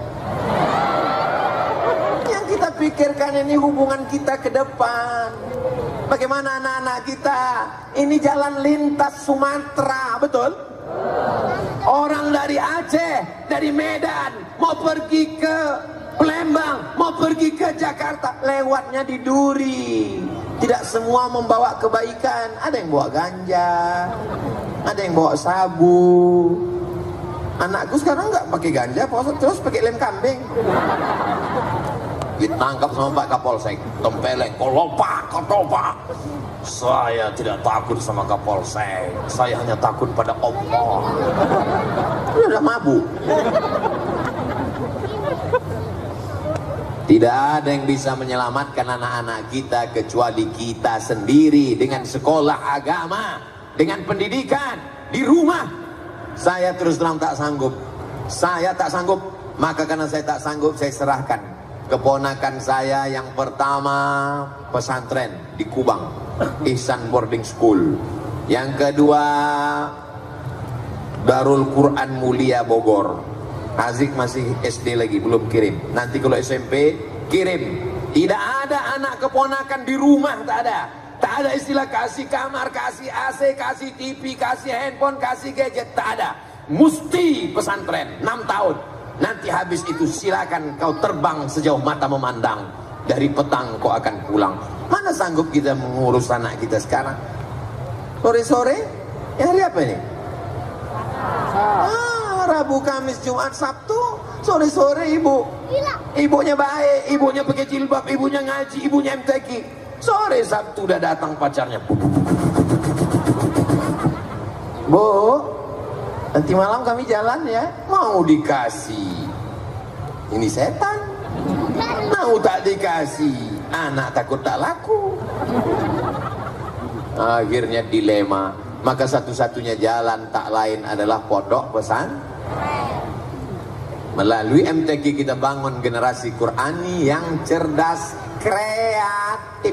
Yang kita pikirkan ini hubungan kita ke depan. Bagaimana anak-anak kita? Ini jalan lintas Sumatera, betul? Orang dari Aceh, dari Medan, mau pergi ke Palembang, mau pergi ke Jakarta, lewatnya di Duri. Tidak semua membawa kebaikan. Ada yang bawa ganja, ada yang bawa sabu. Anakku sekarang nggak pakai ganja, terus pakai lem kambing. Ditangkap sama Pak Kapolsek, tempeleng, kolopak, kotopak. Saya tidak takut sama Kapolsek, saya hanya takut pada Allah. Dia udah mabuk. Tidak ada yang bisa menyelamatkan anak-anak kita kecuali kita sendiri, dengan sekolah agama, dengan pendidikan di rumah. Saya terus terang tak sanggup. Saya tak sanggup. Maka karena saya tak sanggup, saya serahkan keponakan saya yang pertama pesantren di Kubang, Ihsan Boarding School. Yang kedua Darul Quran Mulia Bogor. Azik masih SD lagi, belum kirim. Nanti kalau SMP kirim. Tidak ada anak keponakan di rumah, tak ada. Tak ada istilah kasih kamar, kasih AC, kasih TV, kasih handphone, kasih gadget, tak ada. Mesti pesantren 6 tahun. Nanti habis itu silakan kau terbang sejauh mata memandang. Dari petang kau akan pulang. Mana sanggup kita mengurus anak kita sekarang? Sore-sore? Ya hari apa ini? Rabu, Kamis, Jumat, Sabtu, sore-sore ibunya baik, ibunya pakai jilbab, ibunya ngaji, ibunya MTQ. Sore Sabtu udah datang pacarnya. Bu, nanti malam kami jalan ya. Mau dikasih, ini setan. Mau tak dikasih, anak takut tak laku. Akhirnya dilema. Maka satu-satunya jalan tak lain adalah pondok pesantren. Melalui MTQ kita bangun generasi Qurani yang cerdas, kreatif.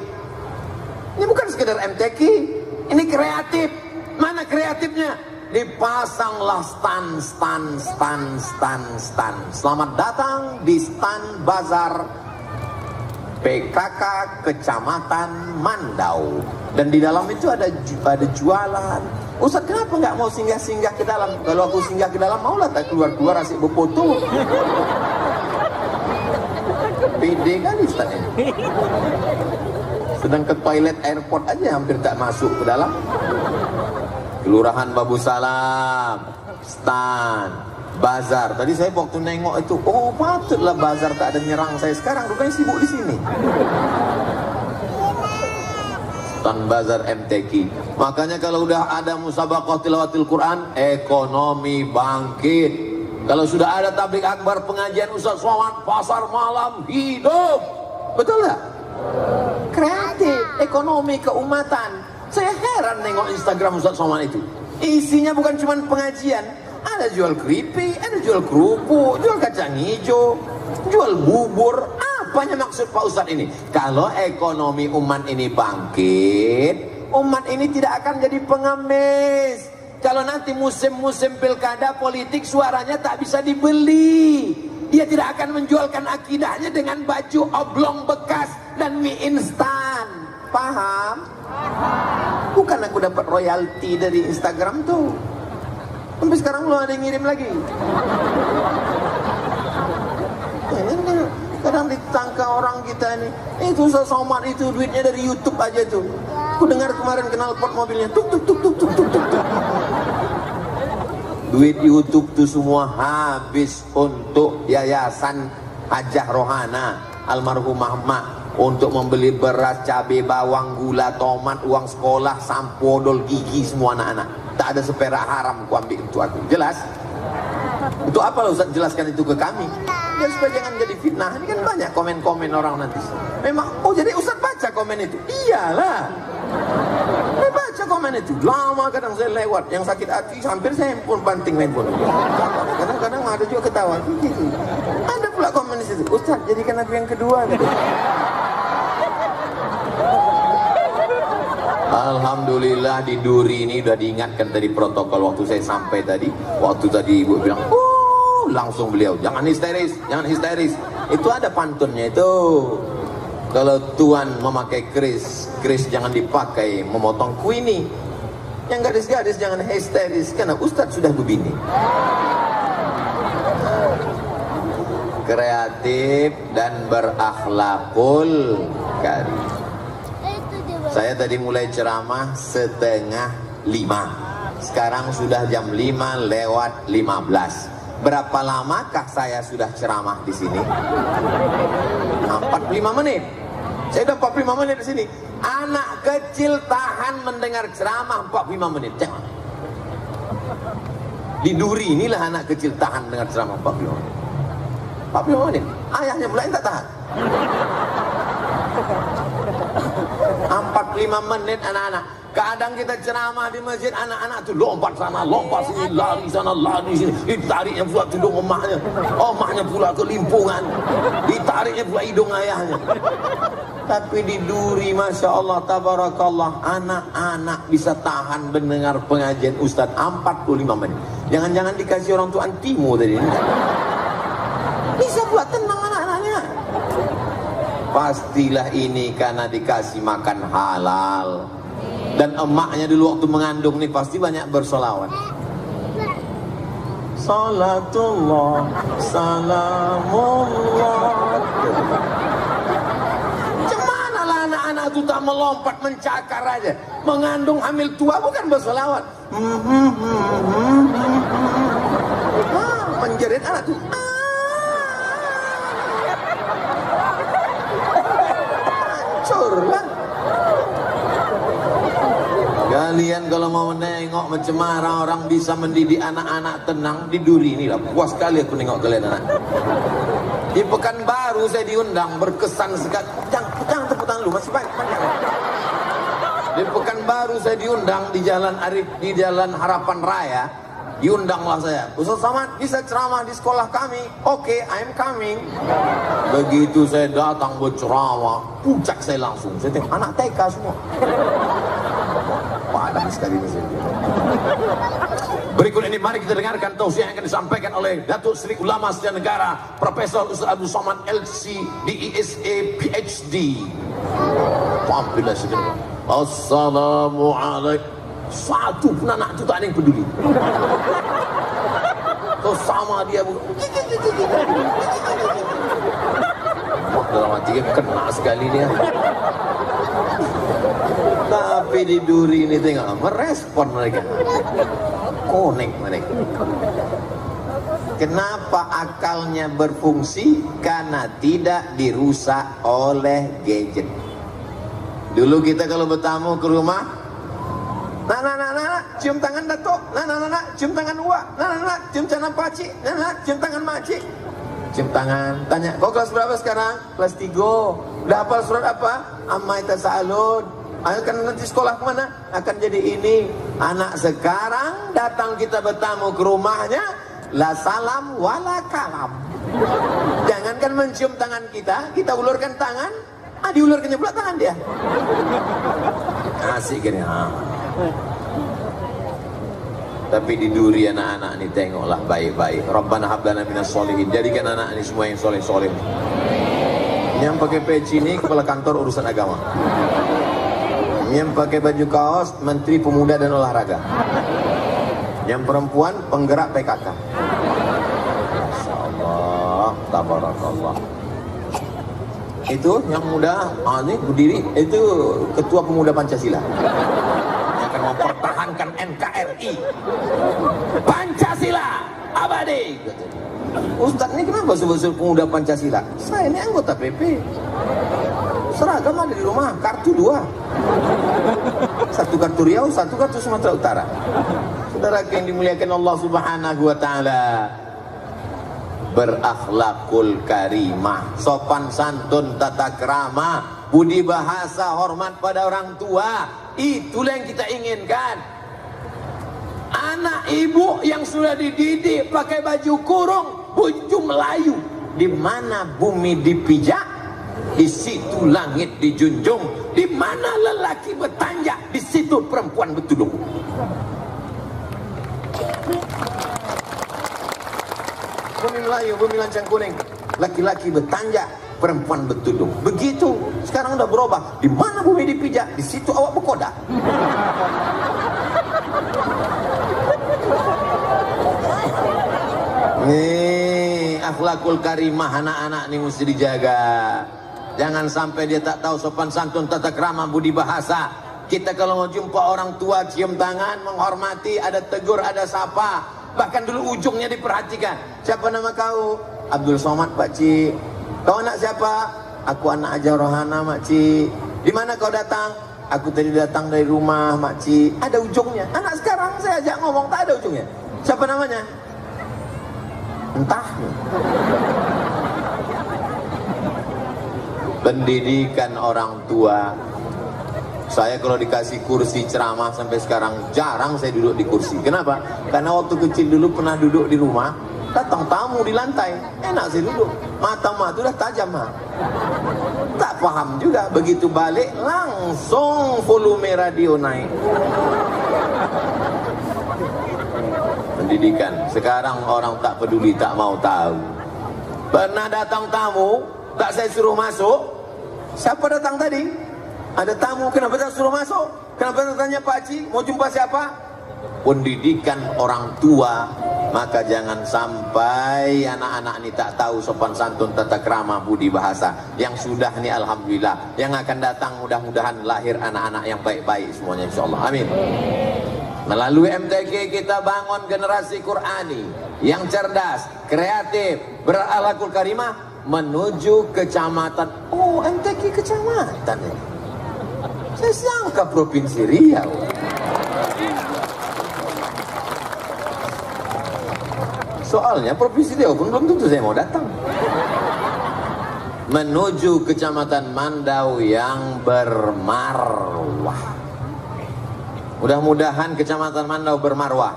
Ini bukan sekedar MTQ, ini kreatif. Mana kreatifnya? Dipasanglah stand. Selamat datang di stand bazar PKK Kecamatan Mandau. Dan di dalam itu ada jualan. Ustaz, kenapa nggak mau singgah-singgah ke dalam? Kalau aku singgah ke dalam, maulah tak keluar-keluar asik berfoto. Pede kali Ustaz ini. Sedang ke toilet airport aja hampir tak masuk ke dalam. Kelurahan Babu Salam, stand, bazar. Tadi saya waktu nengok itu, oh patutlah bazar tak ada nyerang saya. Sekarang rupanya sibuk di sini. Stand bazar MTQ. Makanya kalau udah ada musabaqah tilawatil Quran, ekonomi bangkit. Kalau sudah ada tabligh akbar, pengajian Ustaz Somad, pasar malam hidup. Betul nggak? Kreatif, ekonomi, keumatan. Saya heran nengok Instagram Ustaz Somad itu. Isinya bukan cuma pengajian, ada jual keripik, ada jual kerupuk, jual kacang hijau, jual bubur. Apanya maksud Pak Ustadz ini? Kalau ekonomi umat ini bangkit, umat ini tidak akan jadi pengemis. Kalau nanti musim-musim pilkada politik suaranya tak bisa dibeli, dia tidak akan menjualkan akidahnya dengan baju oblong bekas dan mie instan. Paham? Bukan aku dapat royalti dari Instagram tuh. Sampai sekarang belum ada yang ngirim lagi. Kadang ditangka orang kita ini, itu Ustaz Somad itu duitnya dari YouTube aja tuh. Aku dengar kemarin kenal pot mobilnya, tuk tuk tuk tuk tuk tuk tuk. Duit YouTube tuh semua habis untuk yayasan Hajah Rohana almarhumah mak, untuk membeli beras, cabai, bawang, gula, tomat, uang sekolah, sampo, odol gigi semua anak-anak. Tak ada seperak haram ku ambil untuk aku. Jelas? Untuk apa lo Ustaz jelaskan itu ke kami? Ya supaya jangan jadi fitnah. Ini kan banyak komen-komen orang nanti. Memang, oh jadi Ustaz baca komen itu? Iyalah. Saya baca komen itu. Lama kadang saya lewat. Yang sakit hati hampir saya handphone banting handphone. Kadang-kadang ada juga ketawa. Gitu. Ada pula komen di situ. Ustaz jadikan aku yang kedua. Gitu. Alhamdulillah di Duri ini udah diingatkan tadi protokol waktu saya sampai tadi. Waktu tadi ibu bilang, langsung beliau, jangan histeris, jangan histeris. Itu ada pantunnya itu. Kalau tuan memakai keris jangan dipakai memotong kuini. Yang gadis-gadis jangan histeris, karena Ustadz sudah begini. Kreatif dan berakhlakul karim. Saya tadi mulai ceramah 4:30. Sekarang sudah jam 5:15. Berapa lamakah saya sudah ceramah di sini? 45 menit. Saya sudah 45 menit di sini. Anak kecil tahan mendengar ceramah 45 menit. Jangan. Di Duri inilah anak kecil tahan mendengar ceramah 45 menit. 45 menit. Ayahnya mulai tak tahan. 45 menit anak-anak. Kadang kita ceramah di masjid, anak-anak tuh lompat sana, lompat sini, lari sana, lari sini. Ditariknya pula tudung emaknya, emaknya pula kelimpungan, ditariknya pula hidung ayahnya. Tapi di Duri, Masya Allah, Tabarakallah, anak-anak bisa tahan mendengar pengajian Ustadz 45 menit. Jangan-jangan dikasih orang tua antimu tadi. Bisa pula tenang anak-anaknya. Pastilah ini karena dikasih makan halal. Dan emaknya dulu waktu mengandung nih pasti banyak bersolawat. Salatullah, salamullah. Cemana lah anak-anak itu tak melompat mencakar aja. Mengandung hamil tua bukan bersolawat. Menjerit anak tuh. Hancur lah. Kalian kalau mau nengok macam mana orang bisa mendidik anak-anak tenang di Duri ini lah. Puas sekali aku nengok kalian anak. Di Pekanbaru saya diundang, berkesan sekali. Jangan tepuk tangan lu, masih banyak. Di Pekanbaru saya diundang di Jalan Harapan Raya. Diundanglah saya. Ustaz Samad bisa ceramah di sekolah kami. Oke, I'm coming. Begitu saya datang berceramah, puncak saya langsung. Saya tengok anak TK semua. Padat sekali mesin. Berikut ini mari kita dengarkan tausiah yang akan disampaikan oleh Datuk Seri Ulama Setia Negara Profesor Ustaz Abdul Somad LC DESA PhD. Alhamdulillah segera. Assalamualaikum. Satu pun anak itu tak ada yang peduli. Kau sama dia dalam hati kena sekali dia. Tapi di Duri ini tengok merespon mereka, connect mereka. Kenapa akalnya berfungsi? Karena tidak dirusak oleh gadget. Dulu kita kalau bertamu ke rumah, nak, cium tangan datuk, nak, cium tangan uak, nak, cium tangan pakcik, nak, cium tangan makcik. Cium tangan, tanya, kau kelas berapa sekarang? Kelas 3. Udah hafal surat apa? Amma tasa'alun. Ayo kan nanti sekolah kemana? Akan jadi ini. Anak sekarang datang kita bertamu ke rumahnya, la salam wala kalam. Jangankan mencium tangan kita ulurkan tangan, diulurkannya pula tangan dia. Asik gini. Tapi di Duri anak-anak ini tengoklah baik-baik. Rabbana hablana minas solihin. Jadikan anak ini semua yang soleh-soleh. Yang pakai peci ini kepala kantor urusan agama. Yang pakai baju kaos Menteri Pemuda dan Olahraga. Yang perempuan penggerak PKK. Masya Allah, tabarakallah. Itu yang muda, ini berdiri, itu Ketua Pemuda Pancasila. Yang akan mempertahankan NKRI. NKRI. Pancasila abadi. Ustadz ini kenapa sebut-sebut pemuda Pancasila? Saya ini anggota PP. Seragam ada di rumah, kartu 2. Satu kartu Riau, satu kartu Sumatera Utara. Saudara yang dimuliakan Allah Subhanahu wa taala, berakhlakul karimah, sopan santun, tata krama, budi bahasa, hormat pada orang tua, itulah yang kita inginkan. Anak ibu yang sudah dididik pakai baju kurung, baju Melayu, di mana bumi dipijak, di situ langit dijunjung. Di mana lelaki bertanjak, di situ perempuan bertudung. Bumi Melayu, bumi lancang kuning, laki-laki bertanjak, perempuan bertudung. Begitu. Sekarang udah berubah. Di mana bumi dipijak, di situ awak berkodak. Nih, akhlakul karimah anak-anak nih mesti dijaga. Jangan sampai dia tak tahu sopan santun, tata krama, budi bahasa. Kita kalau mau jumpa orang tua, cium tangan, menghormati, ada tegur, ada sapa. Bahkan dulu ujungnya diperhatikan. Siapa nama kau? Abdul Somad, Pak Cik. Kau anak siapa? Aku anak Aja Rohana, Mak Cik. Di mana kau datang? Aku tadi datang dari rumah, Mak Cik. Ada ujungnya. Anak sekarang saya ajak ngomong, tak ada ujungnya. Siapa namanya? Entah. Pendidikan orang tua. Saya kalau dikasih kursi ceramah sampai sekarang jarang saya duduk di kursi. Kenapa? Karena waktu kecil dulu pernah duduk di rumah, datang tamu di lantai, enak saya duduk. Mata itu udah tajam, tak paham juga. Begitu balik langsung volume radio naik. Pendidikan. Sekarang orang tak peduli, tak mau tahu. Pernah datang tamu, tak saya suruh masuk. Siapa datang tadi? Ada tamu, kenapa tak suruh masuk? Kenapa tak tanya Pak Haji, mau jumpa siapa? Pendidikan orang tua. Maka jangan sampai anak-anak ini tak tahu sopan santun, tata krama, budi bahasa. Yang sudah ini alhamdulillah, yang akan datang mudah-mudahan lahir anak-anak yang baik-baik semuanya insyaallah. Amin. Melalui MTQ kita bangun generasi Qurani yang cerdas, kreatif, berakhlakul karimah menuju kecamatan. Oh, MTQ kecamatan ya. Saya sangka Provinsi Riau. Soalnya Provinsi Riau pun belum tentu saya mau datang. Menuju Kecamatan Mandau yang bermarwah. Mudah-mudahan Kecamatan Mandau bermarwah.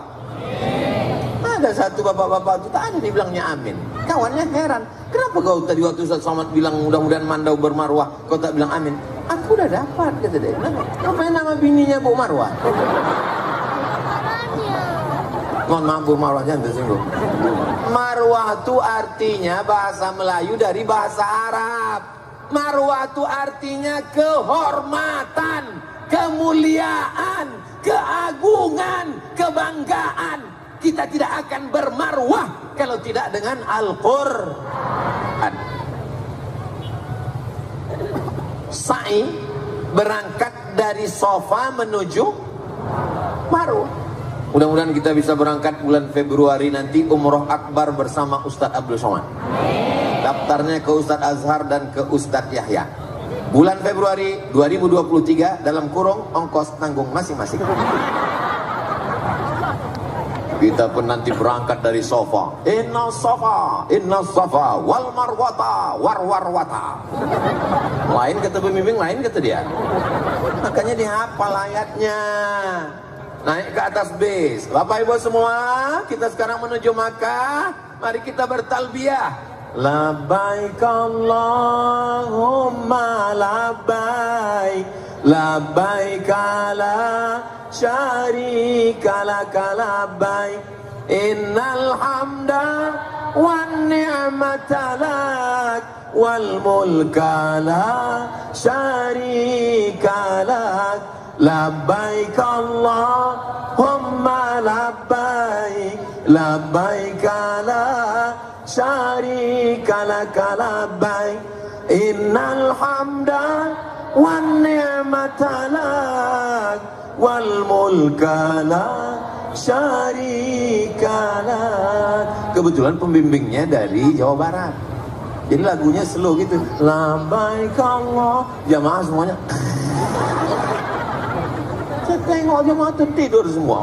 Ada satu bapak-bapak itu tak ada dibilangnya amin. Kawannya heran, kenapa kau tadi waktu Ustaz Somad bilang mudah-mudahan Mandau bermarwah, kau tak bilang amin? Aku udah dapat, kata dia. Apa nama bininya Bu Marwah? Mohon maaf Bu Marwah, jangan tersinggung. Marwah itu artinya bahasa Melayu dari bahasa Arab. Marwah itu artinya kehormatan, kemuliaan, keagungan, kebanggaan. Kita tidak akan bermarwah kalau tidak dengan Al-Quran. Sa'i berangkat dari Sofa menuju Marwah. Mudah-mudahan kita bisa berangkat bulan Februari nanti umroh akbar bersama Ustadz Abdul Somad. Daftarnya ke Ustadz Azhar dan ke Ustadz Yahya. Bulan Februari 2023 dalam kurung ongkos tanggung masing-masing. Kita pun nanti berangkat dari Sofa. Inna Safa wal marwata warwata. Lain kata pembimbing, lain kata dia. Makanya dihafal ayatnya. Naik ke atas bis. Bapak Ibu semua, kita sekarang menuju Makkah. Mari kita bertalbiyah. Labbaik Allahumma labbaik, labbaik la syarika laka labbaik, innal hamda wan ni'mata lak wal mulka la syarika lak, labbaik Allahumma labbaik, labbaik la syarika laka labbaik, innal hamda wan ni'mata lak wal mulka la syarika lak. Kebetulan pembimbingnya dari Jawa Barat. Jadi lagunya slow gitu. Labbaik Allah. Jamaah semuanya. Saya tengok jamaah tertidur semua.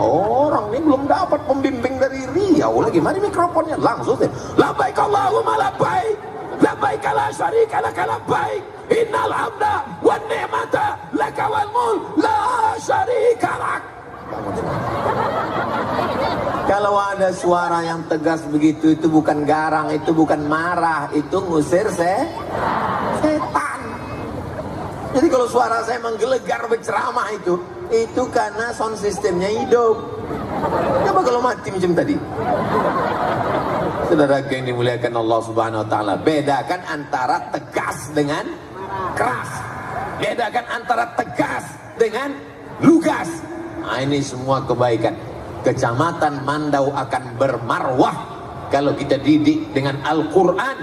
Orang ini belum dapat pembimbing dari Riau lagi. Mari mikrofonnya langsung. Labbaik Allahumma labbaik. Labbaik la syarika lak labbaik. Innal hamda wan ni'mata laka wal mulk la syarika lak. Kalau ada suara yang tegas begitu, itu bukan garang, itu bukan marah, itu ngusir setan. Jadi kalau suara saya menggelegar berceramah itu karena sound systemnya hidup. Coba kalau mati macam tadi. Saudara yang dimuliakan Allah Subhanahu wa taala, bedakan antara tegas dengan keras. Bedakan antara tegas dengan lugas. Nah, ini semua kebaikan. Kecamatan Mandau akan bermarwah kalau kita didik dengan Al-Quran,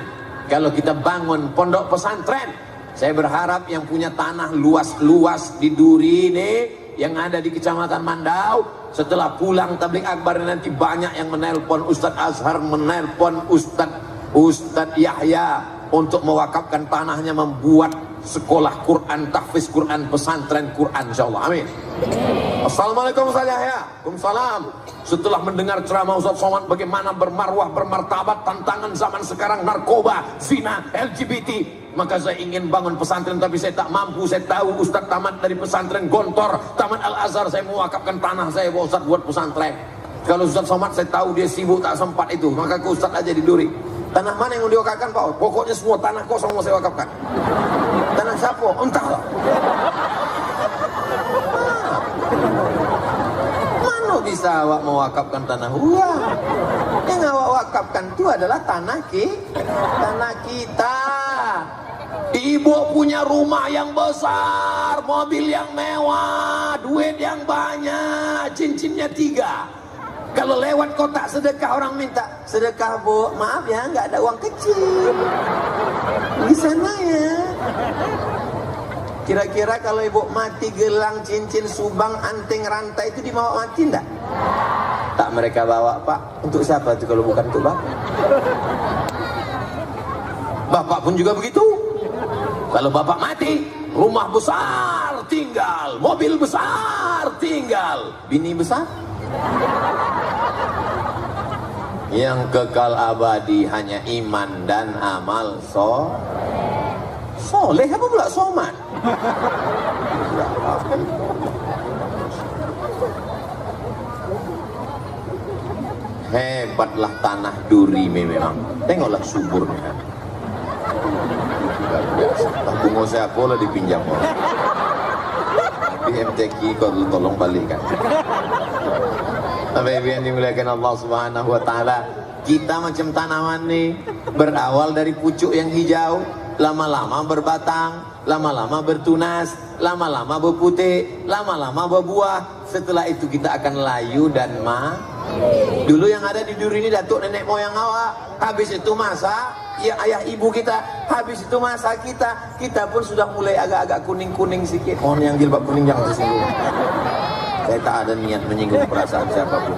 kalau kita bangun pondok pesantren. Saya berharap yang punya tanah luas-luas di Duri ini, yang ada di Kecamatan Mandau, setelah pulang tabligh akbar nanti banyak yang menelpon Ustadz Azhar, menelpon Ustadz Yahya untuk mewakafkan tanahnya, membuat sekolah Quran, tahfiz Quran, pesantren Quran, insyaallah. Amin. Assalamualaikum Ustaz Yahya. Waalaikumsalam. Setelah mendengar ceramah Ustaz Somad bagaimana bermarwah, bermartabat, tantangan zaman sekarang, narkoba, zina, LGBT, maka saya ingin bangun pesantren tapi saya tak mampu. Saya tahu Ustaz tamat dari pesantren Gontor, tamat Al-Azhar, saya mewakafkan tanah saya buat Ustaz buat pesantren. Kalau Ustaz Somad saya tahu dia sibuk tak sempat itu, maka ke Ustaz aja di Duri. Tanah mana yang mau diwakafkan Pak? Pokoknya semua tanah kosong mau saya wakafkan. Tanah siapa? Entahlah. Mana bisa awak mewakafkan tanah gua? Yang awak wakafkan itu adalah tanah kita. Ibu punya rumah yang besar, mobil yang mewah, duit yang banyak, cincinnya 3. Kalau lewat kotak sedekah orang minta, sedekah Bu, maaf ya nggak ada uang kecil di sana ya. Kira-kira kalau ibu mati gelang, cincin, subang, anting, rantai itu dibawa mati enggak? Tak mereka bawa Pak. Untuk siapa itu kalau bukan untuk Bapak? Bapak pun juga begitu. Kalau Bapak mati, rumah besar tinggal, mobil besar tinggal, bini besar. Yang kekal abadi hanya iman dan amal soleh. Apa pula somat? Hebatlah tanah Duri memang. Tengoklah suburnya. Bungo saya pola dipinjam orang. Tapi MTQ kau tolong balikan. Tapi yang dimuliakan Allah Subhanahu wa taala, kita macam tanaman nih, berawal dari pucuk yang hijau, lama-lama berbatang, lama-lama bertunas, lama-lama berputih, lama-lama berbuah. Setelah itu kita akan layu dan Dulu yang ada di Duri ini datuk nenek moyang awak, habis itu masa ya ayah ibu kita, habis itu masa kita pun sudah mulai agak-agak kuning-kuning sedikit. Mohon yang jilbab kuning jangan tersinggung. Saya tak ada niat menyinggung perasaan siapapun.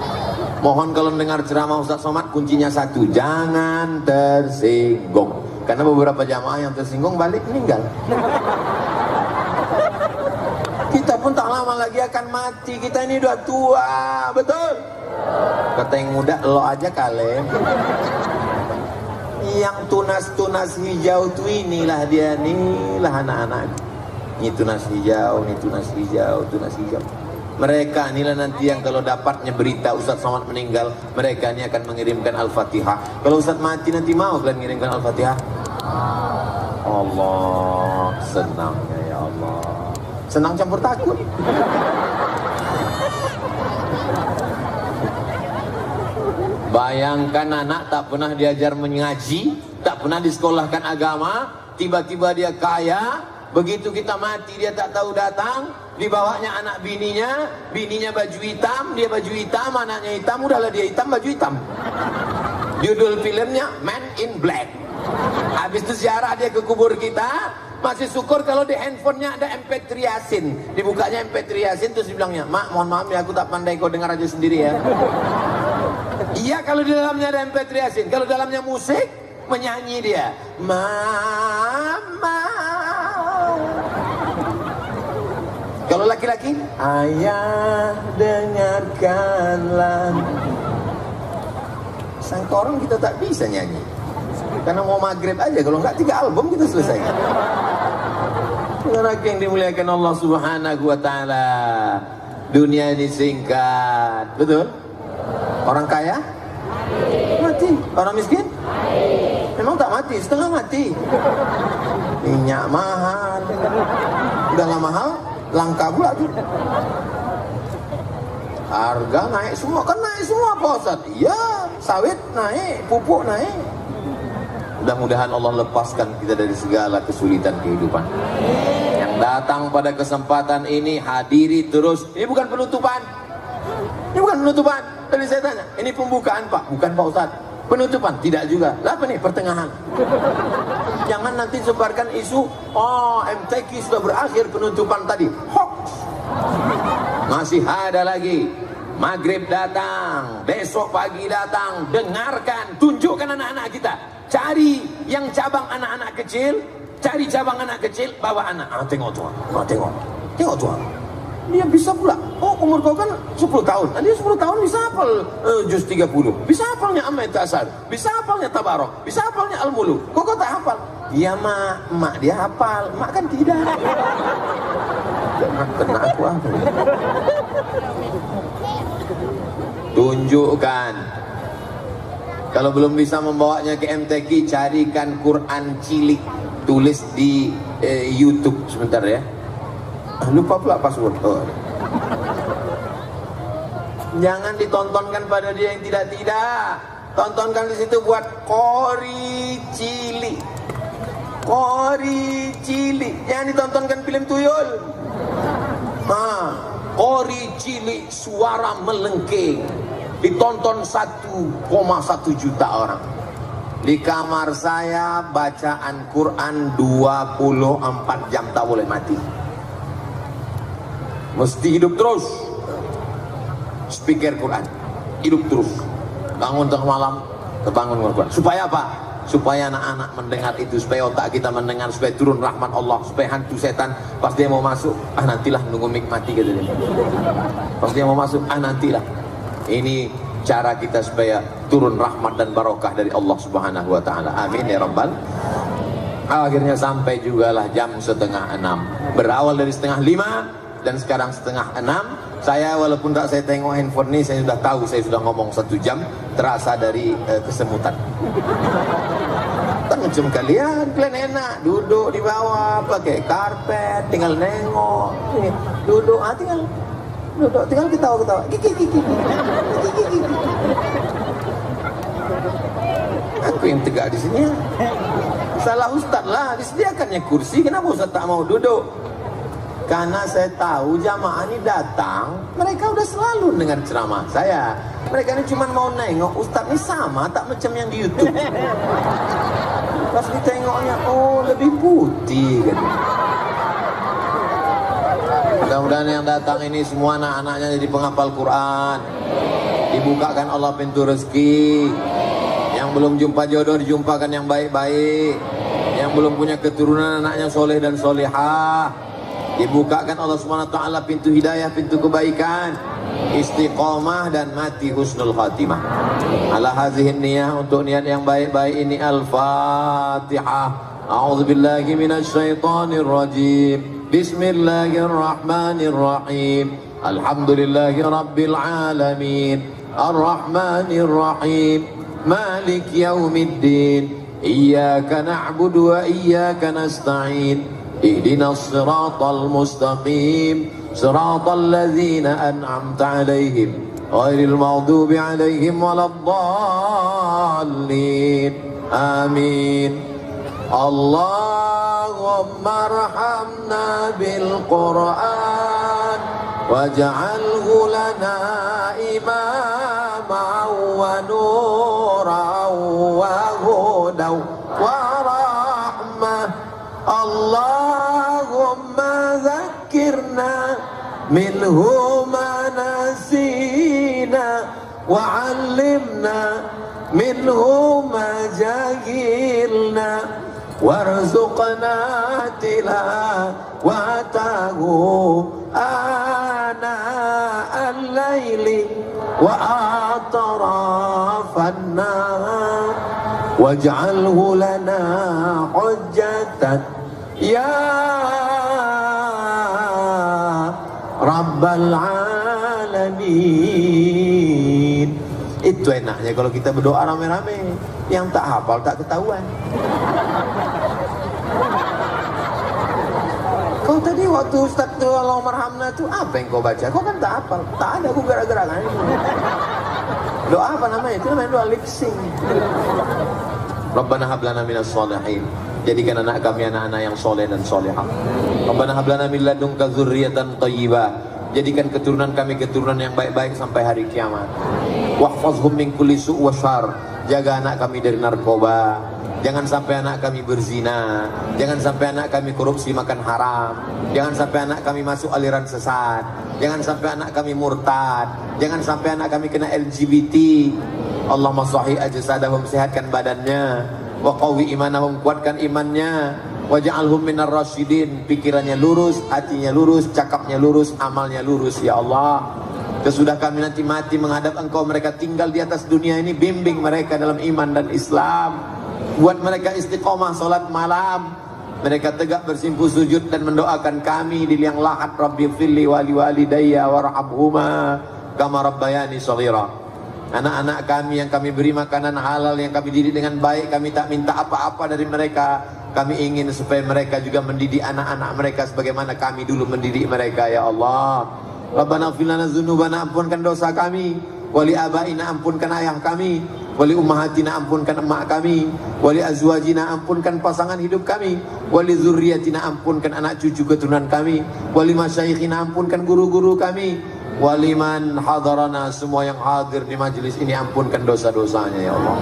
Mohon kalau mendengar ceramah Ustaz Somad, kuncinya satu, jangan tersinggung. Karena beberapa jamaah yang tersinggung balik meninggal. Kita pun tak lama lagi akan mati. Kita ini udah tua, betul? Kata yang muda, lo aja kali. Yang tunas-tunas hijau tuh inilah dia, inilah anak-anak. Ini tunas hijau, ini tunas hijau, tunas hijau. Mereka inilah nanti yang kalau dapatnya berita Ustaz Somad meninggal, mereka ini akan mengirimkan Al-Fatihah. Kalau Ustaz mati nanti mau kalian mengirimkan Al-Fatihah? Allah, senangnya ya Allah. Senang campur takut. Bayangkan anak tak pernah diajar mengaji, tak pernah disekolahkan agama, tiba-tiba dia kaya, begitu kita mati dia tak tahu datang, dibawanya anak bininya baju hitam, dia baju hitam, anaknya hitam, udahlah dia hitam, baju hitam. Judul filmnya Man in Black. Habis itu ziarah dia ke kubur kita, Masih syukur kalau di handphonenya ada MP3 Yasin. Dibukanya MP3 Yasin terus dibilangnya, "Mak, mohon maaf ya, aku tak pandai, kau dengar aja sendiri ya." Iya kalau di dalamnya ada MP3 Yasin. Kalau dalamnya musik, menyanyi dia. Mama. Kalau laki-laki, ayah dengarkanlah. Sang orang kita tak bisa nyanyi. Karena mau maghrib aja, kalau enggak 3 album kita selesai. Saudara yang dimuliakan Allah Subhanahu wa taala. Dunia ini singkat, betul? Orang kaya mati, orang miskin memang tak mati, setengah mati. Minyak mahal, udahlah mahal, langka pula tuh. Harga naik semua, kan naik semua Pak Ustaz. Iya, sawit naik, pupuk naik. Mudah-mudahan Allah lepaskan kita dari segala kesulitan kehidupan. Yang datang pada kesempatan ini, hadiri terus. Ini bukan penutupan. Ini bukan penutupan. Tadi saya tanya, ini pembukaan Pak? Bukan Pak Ustaz. Penutupan? Tidak juga. Apa nih? Pertengahan. Jangan nanti sebarkan isu, oh MTQ sudah berakhir penutupan tadi. Hoax. Masih ada lagi. Maghrib datang, besok pagi datang. Dengarkan, tunjukkan anak-anak kita. Cari yang cabang anak-anak kecil, cari cabang anak kecil, bawa anak. Tengok tuan, tengok tuan. Dia bisa pula. Oh, umur kau kan 10 tahun. Dia 10 tahun bisa hafal juz 30. Bisa hafalnya Amma Tasar. Bisa hafalnya Tabarok. Bisa hafalnya Al-Muluk. Kok tak hafal? Iya mak dia hafal. Mak kan tidak. Kena aku apa? Tunjukkan. Kalau belum bisa membawanya ke MTQ, carikan Quran cilik, tulis di YouTube sebentar ya. Lupa pula password. Oh. Jangan ditontonkan pada dia yang tidak-tidak. Tontonkan di situ buat kori cilik. Kori cilik. Jangan ditontonkan film tuyul. Kori cilik suara melengking. Ditonton 1,1 juta orang. Di kamar saya bacaan Quran 24 jam, tak boleh mati. Mesti hidup terus. Speaker Quran hidup terus. Bangun tengah malam, kebangun Quran. Supaya apa? Supaya anak-anak mendengar itu, supaya otak kita mendengar, supaya turun rahmat Allah, supaya hantu setan pas dia mau masuk, nantilah nunggu mik mati kata dia. Pas dia mau masuk, nantilah. Ini cara kita supaya turun rahmat dan barokah dari Allah Subhanahu wa taala. Amin ya rabbal. Akhirnya sampai jugalah jam 5:30. Berawal dari 5:30 dan sekarang 5:30. Saya walaupun tak saya tengok handphone ini, saya sudah tahu saya sudah ngomong 1 jam, terasa dari kesemutan. Kan macam kalian enak duduk di bawah pakai karpet, tinggal nengok, duduk, tinggal ketawa-ketawa. Aku yang tegak di sini. Salah ustaz lah, disediakannya kursi, kenapa ustaz tak mau duduk? Karena saya tahu jamaah ini datang, mereka udah selalu dengar ceramah saya. Mereka ini cuma mau nengok ustaz ini sama tak macam yang di YouTube. Pas ditengoknya, oh lebih putih gitu. Mudah-mudahan yang datang ini semua anak-anaknya jadi penghafal Quran. Dibukakan Allah pintu rezeki. Yang belum jumpa jodoh dijumpakan yang baik-baik. Yang belum punya keturunan anaknya soleh dan solehah. Dibukakan Allah Subhanahu wa taala pintu hidayah, pintu kebaikan. Istiqomah dan mati husnul khatimah. Ala hazihin niyah, untuk niat yang baik-baik ini. Al-Fatihah. A'udzubillahi minasyaitonir rajim. Bismillahirrahmanirrahim. Alhamdulillahi rabbil alamin. Ar-Rahmanir Rahim. Malik yaumiddin. Iyyaka na'budu wa iyyaka nasta'in. Ihdinas siratal mustaqim. Siratal ladzina an'amta 'alaihim ghairil maghdubi 'alaihim waladdallin. Amin. Allahumma arhamna bil Qur'an waj'alhu lana imaman wa nuran wa hudan wa rahmah. Allah minhu ma nasina wa 'allimna minhu ma jahilna warzuqna tilawatahu ana al-laili wa atrafan nahar waj'alhu lana hujjatan ya Rabbal Alamin. Itu enaknya kalau kita berdoa rame-rame. Yang tak hafal tak ketahuan. Kau tadi waktu Ustaz tu Allahummarhamna tu apa yang kau baca? Kau kan tak hafal. Tak ada aku gerak-gerak kan. Doa apa namanya? Itu namanya doa lip sync. Rabbana hablana minas sholihin. Jadikan anak kami anak-anak yang soleh dan solehah. Rabbana hablana min ladunka dzurriyyatan thayyibah. Jadikan keturunan kami keturunan yang baik-baik sampai hari kiamat. Wahfazhum min kulli su' wa syarr. Jaga anak kami dari narkoba. Jangan sampai anak kami berzina. Jangan sampai anak kami korupsi makan haram. Jangan sampai anak kami masuk aliran sesat. Jangan sampai anak kami murtad. Jangan sampai anak kami kena LGBT. Allahumma sahih ajsadahum, sehatkan badannya. Wa qawi imanahum, kuatkan imannya. Waj'alhum minar rasyidin, pikirannya lurus, hatinya lurus, cakapnya lurus, amalnya lurus ya Allah. Sesudah kami nanti mati menghadap Engkau, mereka tinggal di atas dunia ini, bimbing mereka dalam iman dan Islam. Buat mereka istiqomah salat malam. Mereka tegak bersimpuh sujud dan mendoakan kami di liang lahat. Rabbi firli wali walidayya warhamhuma kama rabbayani shaghira. Anak-anak kami yang kami beri makanan halal, yang kami didik dengan baik, kami tak minta apa-apa dari mereka. Kami ingin supaya mereka juga mendidik anak-anak mereka sebagaimana kami dulu mendidik mereka ya Allah. Rabbana ighfir lana dzunubana, ampunkan dosa kami. Wali abaina, ampunkan ayah kami. Wali ummahatina, ampunkan emak kami. Wali azwajina, ampunkan pasangan hidup kami. Wali dzurriyyatina, ampunkan anak cucu keturunan kami. Wali masyayikhina, ampunkan guru-guru kami. Waliman hadarana, semua yang hadir di majlis ini, ampunkan dosa-dosanya ya Allah.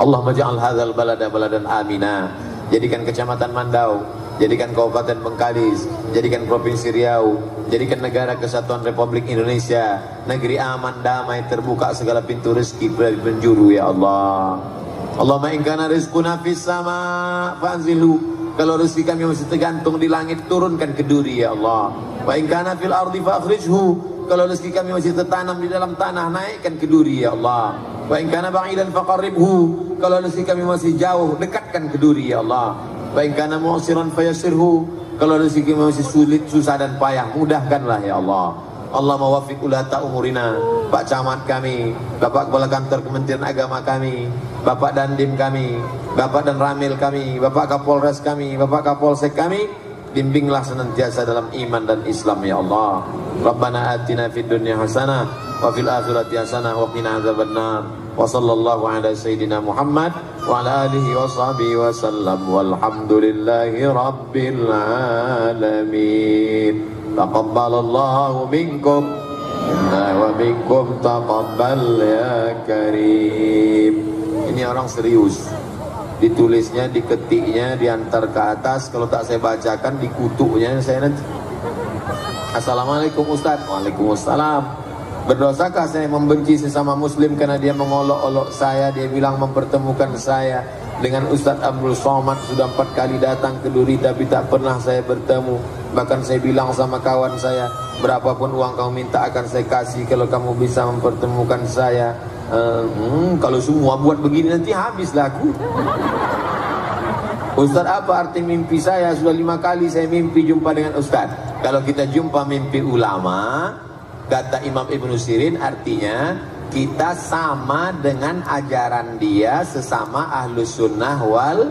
Allahumma ja'al hadzal balada baladan amina. Jadikan kecamatan Mandau, jadikan Kabupaten Bengkalis, jadikan Provinsi Riau, jadikan negara kesatuan Republik Indonesia negeri aman, damai, terbuka segala pintu rezeki dari penjuru ya Allah. Allahumma in kana rizquna fis sama fanzilhu. Kalau rezeki kami masih tergantung di langit, turunkan ke duri ya Allah. Wa in kana fil ardi fakhrijhu. Kalau rezeki kami masih tertanam di dalam tanah, naikkan ke duri ya Allah. Wa in kana ba'idan faqarribhu. Kalau rezeki kami masih jauh, dekatkan ke duri ya Allah. Wa in kana mu'siran fayassirhu. Kalau rezeki kami masih sulit, susah dan payah, mudahkanlah ya Allah. Allah mawaffiq ulata umurina, Pak Camat kami, Bapak Kepala Kantor Kementerian Agama kami, Bapak Dandim kami, Bapak dan Ramil kami, Bapak Kapolres kami, Bapak Kapolsek kami, bimbinglah senantiasa dalam iman dan Islam ya Allah. Rabbana atina fid dunya hasanah wa fil akhirati hasanah wa qina adzabannar. Wa sallallahu ala sayyidina Muhammad wa ala alihi wa sahbihi wa sallam walhamdulillahi rabbil alamin. Taqabbalallahu minkum wa minkum taqabbal ya karim. Ini orang serius. Ditulisnya, diketiknya, diantar ke atas. Kalau tak saya bacakan, dikutuknya saya nanti. Assalamualaikum Ustaz. Waalaikumsalam. Berdosakah saya membenci sesama muslim karena dia mengolok-olok saya? Dia bilang mempertemukan saya dengan Ustaz Abdul Somad. Sudah 4 kali datang ke Duri tapi tak pernah saya bertemu. Bahkan saya bilang sama kawan saya, berapapun uang kamu minta akan saya kasih kalau kamu bisa mempertemukan saya. Kalau semua buat begini nanti habislah aku. Ustaz, apa arti mimpi saya? Sudah 5 kali saya mimpi jumpa dengan Ustaz. Kalau kita jumpa mimpi ulama, kata Imam Ibnu Sirin, artinya kita sama dengan ajaran dia, sesama ahlus sunnah wal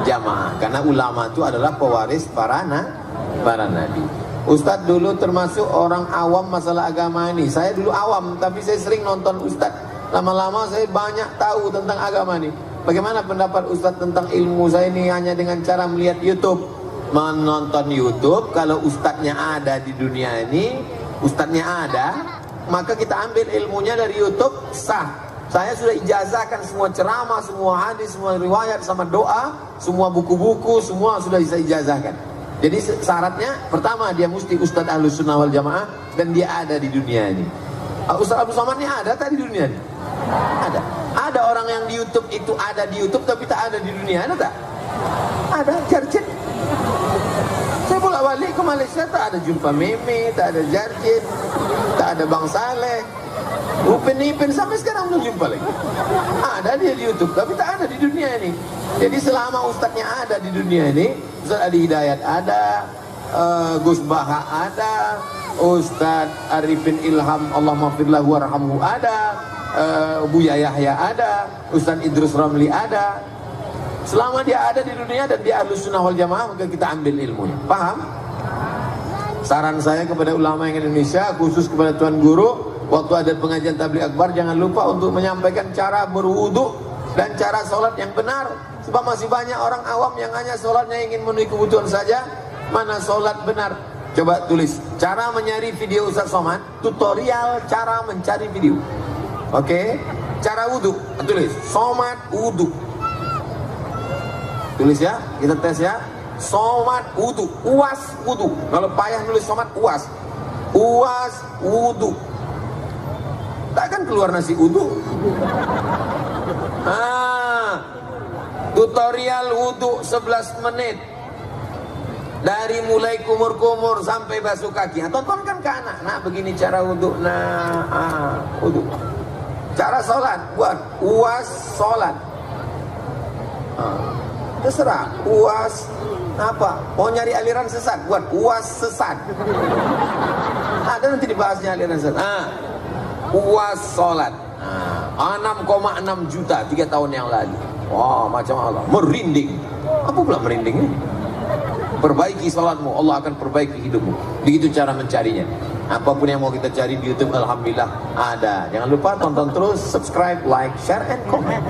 jamaah. Karena ulama itu adalah pewaris para nabi. Ustadz dulu termasuk orang awam masalah agama ini. Saya dulu awam, tapi saya sering nonton Ustadz. Lama-lama saya banyak tahu tentang agama ini. Bagaimana pendapat Ustadz tentang ilmu saya ini hanya dengan cara melihat YouTube? Menonton YouTube, kalau Ustadznya ada di dunia ini, Ustadznya ada, maka kita ambil ilmunya dari YouTube, sah. Saya sudah ijazahkan semua ceramah, semua hadis, semua riwayat, sama doa, semua buku-buku, semua sudah saya ijazahkan. Jadi syaratnya pertama dia mesti Ustadz Ahlus Sunnah wal Jamaah dan dia ada di dunia ini. Ustadz Abdul Somad ini ada tak di dunia ini? Ada. Ada orang yang di YouTube itu ada di YouTube tapi tak ada di dunia, ada tak? Ada, Jarjit. Saya bolak-balik ke Malaysia tak ada jumpa Meme, tak ada Jarjit, tak ada Bang Saleh, Upin Ipin sampai sekarang belum jumpa lagi. Ada dia di YouTube tapi tak ada di dunia ini. Jadi selama ustadznya ada di dunia ini, Ustadz Adi Hidayat ada, Gus Baha ada, Ustadz Arifin Ilham Allah maghfirlahu warhamhu ada, Buya Yahya ada, Ustadz Idrus Ramli ada. Selama dia ada di dunia dan dia Ahlus Sunnah wal Jamaah, maka kita ambil ilmunya. Paham? Saran saya kepada ulama yang Indonesia, khusus kepada Tuan Guru, waktu ada pengajian tabligh akbar jangan lupa untuk menyampaikan cara berwudu dan cara sholat yang benar. Sebab masih banyak orang awam yang hanya sholatnya ingin memenuhi kebutuhan saja. Mana sholat benar? Coba tulis cara mencari video Ustaz Somad, tutorial cara mencari video. Oke, cara wudu, tulis Somad wudu. Tulis ya, kita tes ya. Somad wudu, uas wudu. Kalau payah nulis Somad, uas wudu. Takkan keluar nasi wudu. Tutorial wudu 11 menit. Dari mulai kumur-kumur sampai basuh kaki. Tontonkan ke anak. Nah, begini cara wudu. Nah, wudu. Cara sholat, buat uas sholat. Terserah, uas apa? Mau nyari aliran sesat, buat uas sesat. Ada nanti dibahasnya aliran sesat. Uas sholat. 6,6 juta 3 tahun yang lalu. Wah, macam Allah, merinding. Apa pula merinding ini? Perbaiki salatmu, Allah akan perbaiki hidupmu. Begitu cara mencarinya. Apapun yang mau kita cari di YouTube, alhamdulillah ada. Jangan lupa tonton terus, subscribe, like, share, and comment.